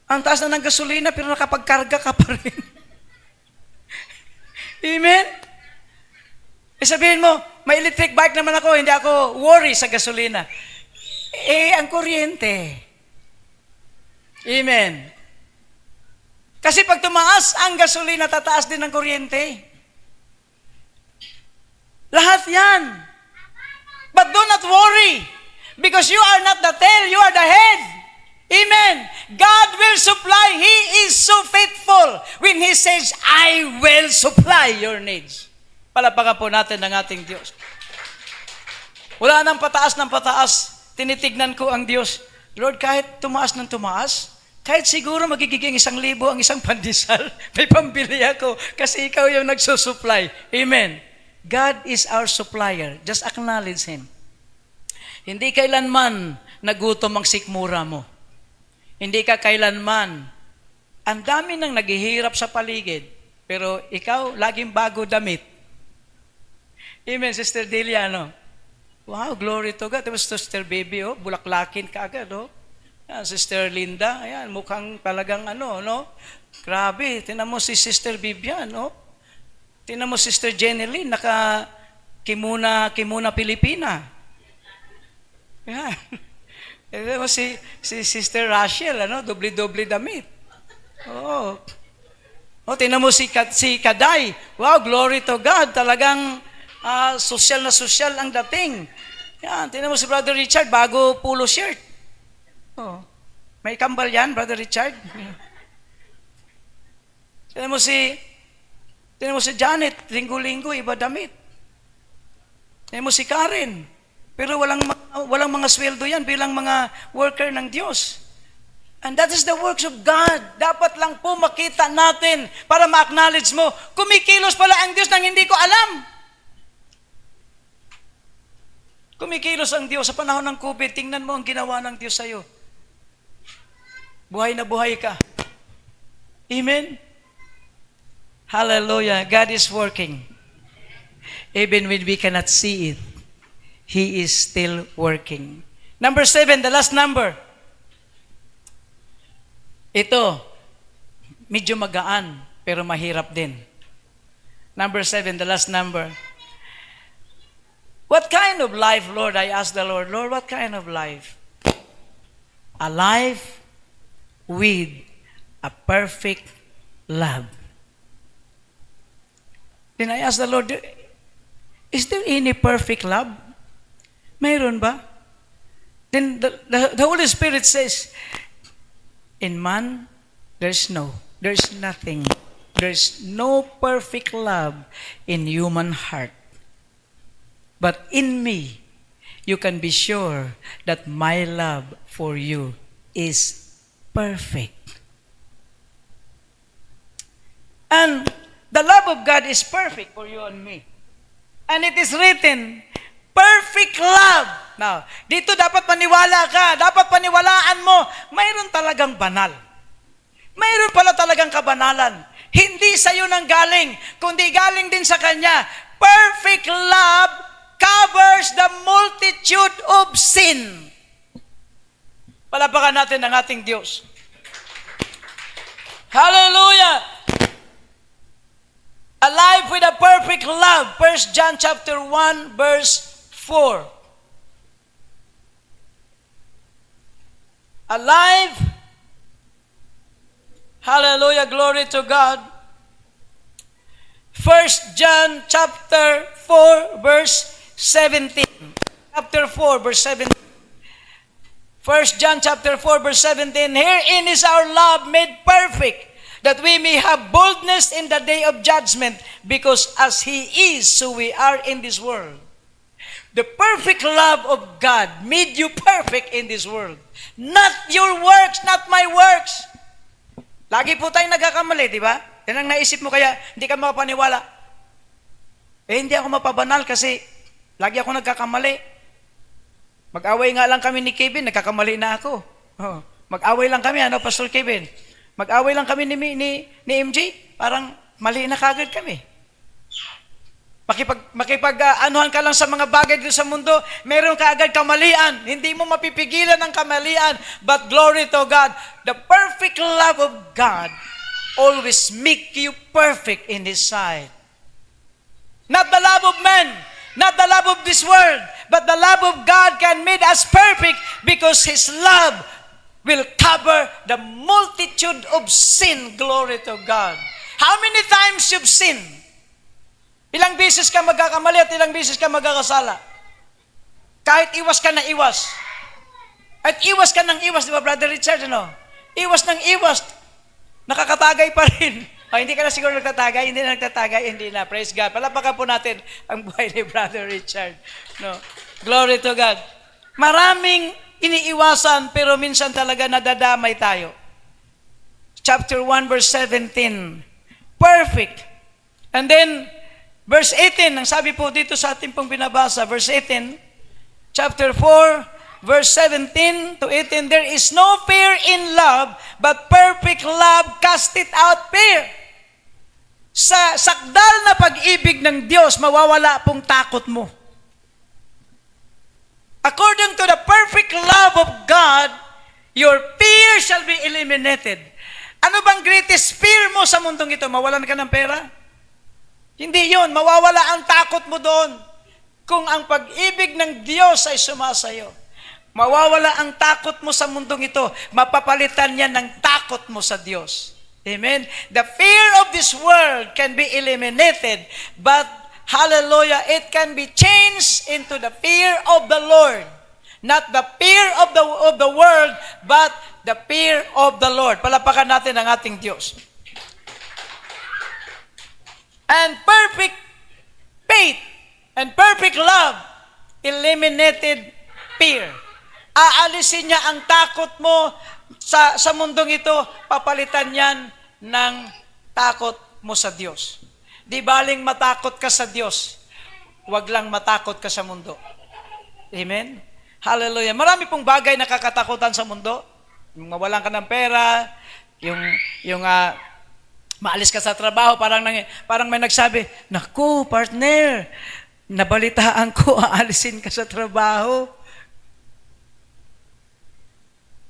Ang taas na ng gasolina, pero nakapagkarga ka pa rin. Amen? Sabihin mo, may electric bike naman ako, hindi ako worry sa gasolina. Ang kuryente. Amen. Kasi pag tumaas ang gasolina, tataas din ang kuryente. Lahat yan. But do not worry. Because you are not the tail, you are the head. Amen. God will supply. He is so faithful when He says, I will supply your needs. Palapakan po natin ang ating Diyos. Wala nang pataas ng pataas. Tinitignan ko ang Diyos. Lord, kahit tumaas ng tumaas, kahit siguro magiging 1,000 ang isang pandesal, may pambili ako kasi ikaw yung nagsusupply. Amen. God is our supplier. Just acknowledge Him. Hindi kailanman nagutom ang sikmura mo. Hindi ka kailanman. Ang dami nang naghihirap sa paligid, pero ikaw, laging bago damit. Amen, Sister Delia, no? Wow, glory to God. Tapos Sister Baby, bulaklakin ka agad, Yan, Sister Linda, ayan, mukhang talagang no? Grabe, tinan mo si Sister Vivian, Tinan mo Sister Jeneline, kimuna Pilipina. Yan. Tinan mo si Sister Rachel, doble-doble damit. Tinan mo si Kaday. Wow, glory to God. Talagang social na social ang dating. Yan, tinan mo si Brother Richard, bago polo shirt. May kambal yan, Brother Richard. Tinan mo si Janet, linggo-linggo, iba damit. Tinan mo si Karen. Pero walang mga sweldo yan bilang mga worker ng Diyos. And that is the works of God. Dapat lang po makita natin para ma-acknowledge mo, kumikilos pala ang Diyos nang hindi ko alam. Kumikilos ang Diyos sa panahon ng COVID. Tingnan mo ang ginawa ng Diyos sa'yo. Buhay na buhay ka. Amen? Hallelujah. God is working. Even when we cannot see it, He is still working. Number 7, the last number. Ito, medyo magaan, pero mahirap din. Number 7, the last number. What kind of life, Lord? I asked the Lord, what kind of life? A life with a perfect love. Then I asked the Lord, is there any perfect love? Mayroon ba? Then the Holy Spirit says, in man, there's nothing. There's no perfect love in human heart. But in me, you can be sure that my love for you is perfect. And the love of God is perfect for you and me. And it is written, perfect love. Now, dito dapat paniwala ka. Dapat paniwalaan mo. Mayroon talagang banal. Mayroon pala talagang kabanalan. Hindi sa'yo nang galing, kundi galing din sa Kanya. Perfect love covers the multitude of sin. Palapakan natin ang ating Diyos. Hallelujah! Alive with a perfect love. 1 John chapter 1, verse 4. Alive. Hallelujah, glory to God. 1 John chapter 4, verse 17. Chapter 4, verse 17. 1 John chapter 4, verse 17. Herein is our love made perfect, that we may have boldness in the day of judgment, because as He is, so we are in this world. The perfect love of God made you perfect in this world. Not your works, not my works. Lagi po tayong nagkakamali, di ba? Yan ang naisip mo, kaya hindi ka makapaniwala. Hindi ako mapabanal kasi lagi ako nagkakamali. Mag-away nga lang kami ni Kevin, nagkakamali na ako. Oh, mag-away lang kami, Pastor Kevin? Mag-away lang kami ni MJ, parang mali na kagad kami. Makipag-anuhan ka lang sa mga bagay dito sa mundo, meron ka agad kamalian. Hindi mo mapipigilan ang kamalian. But glory to God, the perfect love of God always make you perfect in His sight. Not the love of man, not the love of this world, but the love of God can make us perfect because His love will cover the multitude of sin. Glory to God. How many times you've sinned? Ilang beses ka magkakamali at ilang beses ka magkakasala. Kahit iwas ka na iwas. At iwas ka ng iwas, di ba, Brother Richard, ano? Iwas ng iwas. Nakakatagay pa rin. O, hindi ka na siguro nagtatagay, hindi na nagtatagay, hindi na. Praise God. Palapakan po natin ang buhay ni Brother Richard. No? Glory to God. Maraming iniiwasan, pero minsan talaga nadadamay tayo. Chapter 1, verse 17. Perfect. And then, verse 18, ang sabi po dito sa ating pong binabasa, verse 18, chapter 4, verse 17 to 18, there is no fear in love, but perfect love casteth out fear. Sa sakdal na pag-ibig ng Diyos, mawawala pong takot mo. According to the perfect love of God, your fear shall be eliminated. Ano bang greatest fear mo sa mundong ito? Mawalan ka ng pera? Hindi yun. Mawawala ang takot mo doon. Kung ang pag-ibig ng Diyos ay sumasayo. Mawawala ang takot mo sa mundong ito. Mapapalitan niya ng takot mo sa Diyos. Amen? The fear of this world can be eliminated, but, hallelujah, it can be changed into the fear of the Lord. Not the fear of the world, but the fear of the Lord. Palapakan natin ang ating Diyos. And perfect faith and perfect love eliminated fear. Aalisin niya ang takot mo sa mundong ito, papalitan yan ng takot mo sa Diyos. Di baling matakot ka sa Diyos, wag lang matakot ka sa mundo. Amen? Hallelujah. Marami pong bagay na kakatakutan sa mundo. Yung mawalan ka ng pera, yung maalis ka sa trabaho, parang may nagsabi, naku, partner, nabalitaan ko, aalisin ka sa trabaho.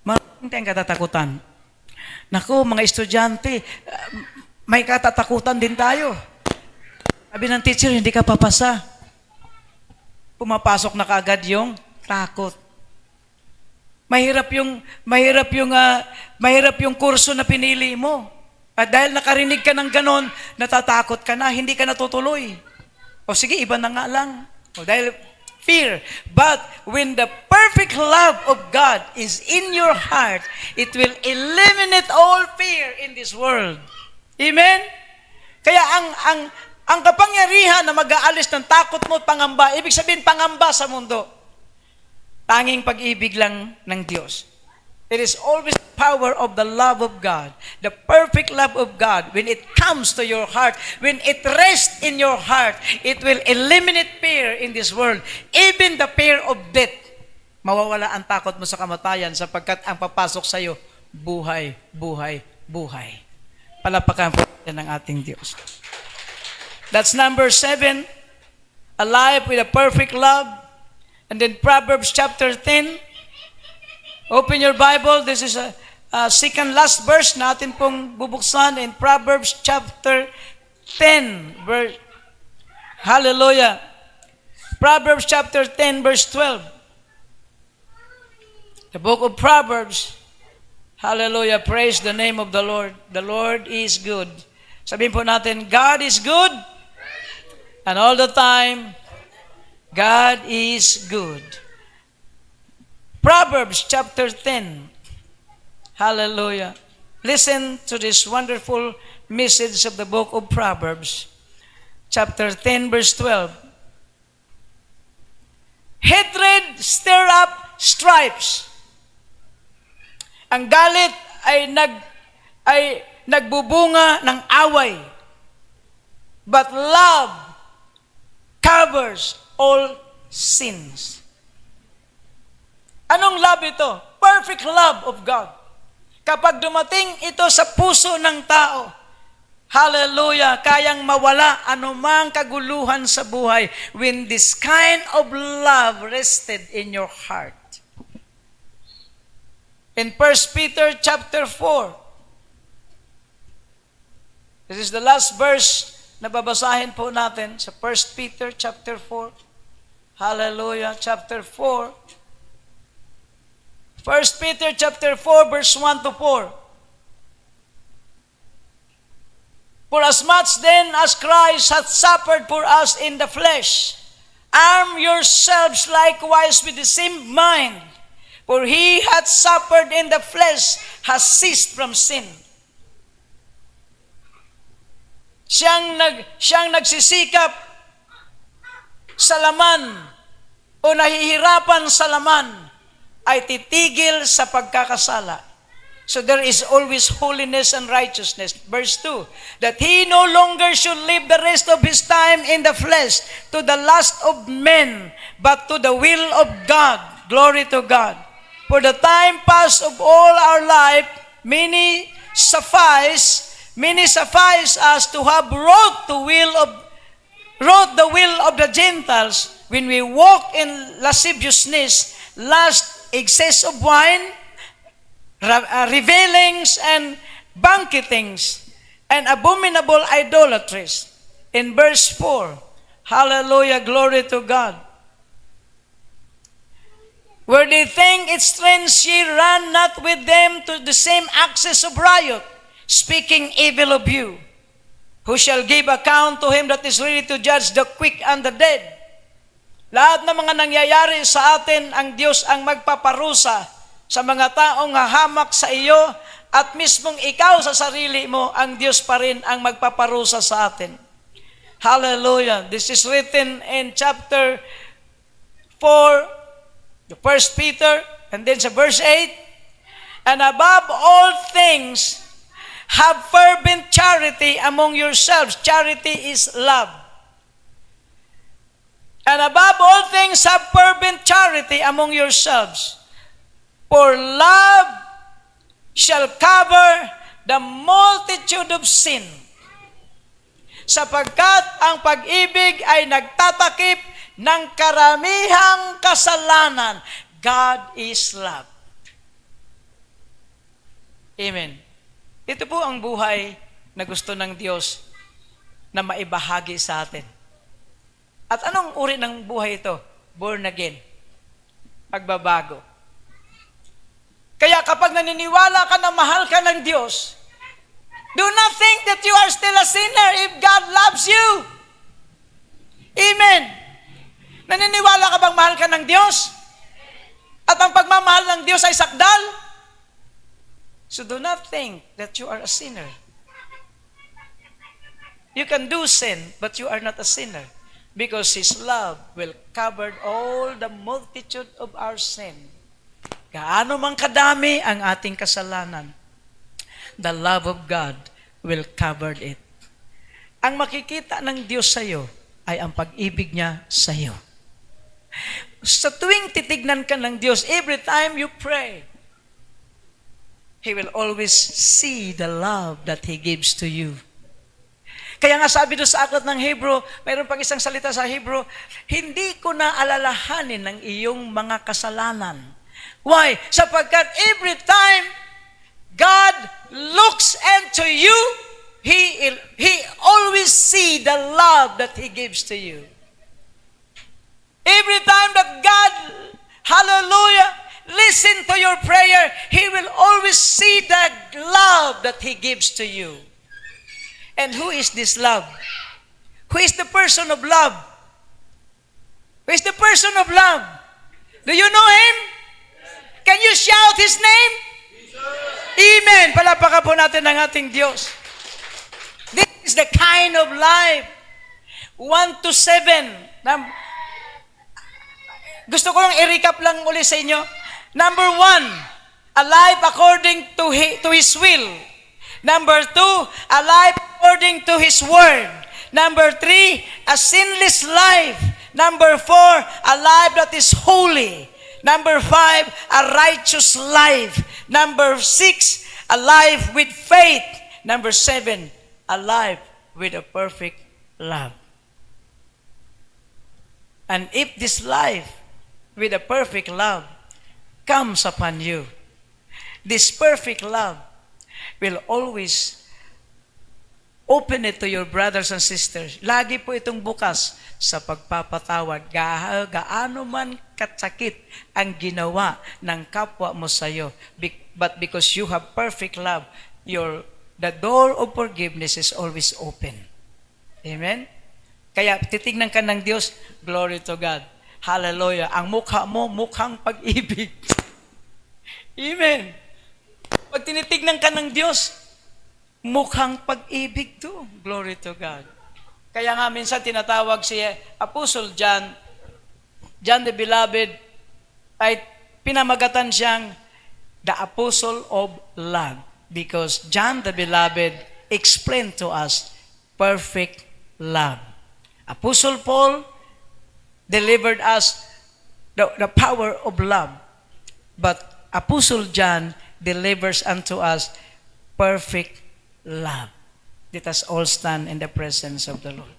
Maraming tayong katatakutan. Naku, mga estudyante, may katatakutan din tayo. Sabi ng teacher, hindi ka papasa. Pumapasok na kaagad yung takot. Mahirap yung kurso na pinili mo. At dahil nakarinig ka ng ganon, natatakot ka na, hindi ka natutuloy. O sige, iba na nga lang. O dahil fear. But when the perfect love of God is in your heart, it will eliminate all fear in this world. Amen? Kaya ang kapangyarihan na mag-aalis ng takot mo at pangamba, ibig sabihin pangamba sa mundo, tanging pag-ibig lang ng Diyos. It is always the power of the love of God, the perfect love of God. When it comes to your heart, when it rests in your heart, it will eliminate fear in this world. Even the fear of death. Mawawala ang takot mo sa kamatayan sapagkat ang papasok sa iyo, buhay, buhay, buhay. Palapakan po yan ng ating Diyos. That's number 7, alive with a perfect love. And then Proverbs chapter 10, open your Bible. This is a second last verse natin pong bubuksan in Proverbs chapter 10, verse, hallelujah. Proverbs chapter 10, verse 12. The book of Proverbs, hallelujah, praise the name of the Lord. The Lord is good. Sabihin po natin, God is good, and all the time, God is good. Proverbs chapter 10, hallelujah. Listen to this wonderful message of the book of Proverbs, chapter 10, verse 12. Hatred stir up stripes. Ang galit ay nagbubunga ng away. But love covers all sins. Anong love ito? Perfect love of God. Kapag dumating ito sa puso ng tao, hallelujah, kayang mawala anumang kaguluhan sa buhay when this kind of love rested in your heart. In 1 Peter chapter 4, this is the last verse na babasahin po natin sa 1 Peter chapter 4. Hallelujah, chapter 4. 1 Peter chapter 4, verse 1 to 4. For as much then as Christ hath suffered for us in the flesh, arm yourselves likewise with the same mind. For he hath suffered in the flesh, has ceased from sin. Siyang nagsisikap sa laman o nahihirapan sa laman ay titigil sa pagkakasala. So there is always holiness and righteousness. Verse 2, that he no longer should live the rest of his time in the flesh to the lust of men, but to the will of God. Glory to God. For the time past of all our life, many suffice us to have wrought the will of the Gentiles when we walk in lasciviousness, lust, excess of wine, revelings and banquetings, and abominable idolatries. In verse 4, hallelujah, glory to God. Where they think it strange, ye run not with them to the same access of riot, speaking evil of you, who shall give account to him that is ready to judge the quick and the dead. Lahat ng mga nangyayari sa atin, ang Diyos ang magpaparusa sa mga taong hahamak sa iyo, at mismong ikaw sa sarili mo, ang Diyos pa rin ang magpaparusa sa atin. Hallelujah. This is written in chapter 4, the 1 Peter, and then sa verse 8, and above all things, have fervent charity among yourselves. Charity is love. And above all things, have fervent charity among yourselves. For love shall cover the multitude of sin. Sapagkat ang pag-ibig ay nagtatakip ng karamihang kasalanan. God is love. Amen. Ito po ang buhay na gusto ng Diyos na maibahagi sa atin. At anong uri ng buhay ito? Born again. Pagbabago. Kaya kapag naniniwala ka na mahal ka ng Diyos, do not think that you are still a sinner if God loves you. Amen. Naniniwala ka bang mahal ka ng Diyos? At ang pagmamahal ng Diyos ay sakdal? So do not think that you are a sinner. You can do sin, but you are not a sinner. Because His love will cover all the multitude of our sin. Gaano man kadami ang ating kasalanan, the love of God will cover it. Ang makikita ng Diyos sa iyo ay ang pag-ibig niya sa iyo. Sa tuwing titignan ka ng Diyos, every time you pray, He will always see the love that He gives to you. Kaya nga sabi doon sa aklat ng Hebrew, mayroon pang isang salita sa Hebrew, hindi ko na alalahanin ng iyong mga kasalanan. Why? Sapagkat every time God looks into you, He always see the love that He gives to you. Every time that God, hallelujah, listen to your prayer, He will always see the love that He gives to you. And who is this love? Who is the person of love? Who is the person of love? Do you know Him? Can you shout His name? Amen. Palapakan po natin ang ating Diyos. This is the kind of life. 1 to 7. Gusto ko lang i-recap lang uli sa inyo. Number 1, a life according to His will. Number 2, a life according to His word. Number 3, a sinless life. Number 4, a life that is holy. Number 5, a righteous life. Number 6, a life with faith. Number 7, a life with a perfect love. And if this life with a perfect love comes upon you, this perfect love will always open it to your brothers and sisters. Lagi po itong bukas sa pagpapatawad. Gaano man katsakit ang ginawa ng kapwa mo sa iyo. But because you have perfect love, the door of forgiveness is always open. Amen? Kaya titignan ka ng Diyos, glory to God. Hallelujah. Ang mukha mo, mukhang pag-ibig. Amen. Pag tinitignan ka ng Diyos, mukhang pag-ibig to. Glory to God. Kaya nga minsan tinatawag si Apostle John the Beloved, ay pinamagatan siyang the Apostle of Love. Because John the Beloved explained to us perfect love. Apostle Paul delivered us the power of love. But Apostle John delivers unto us perfect love. Let us all stand in the presence of the Lord.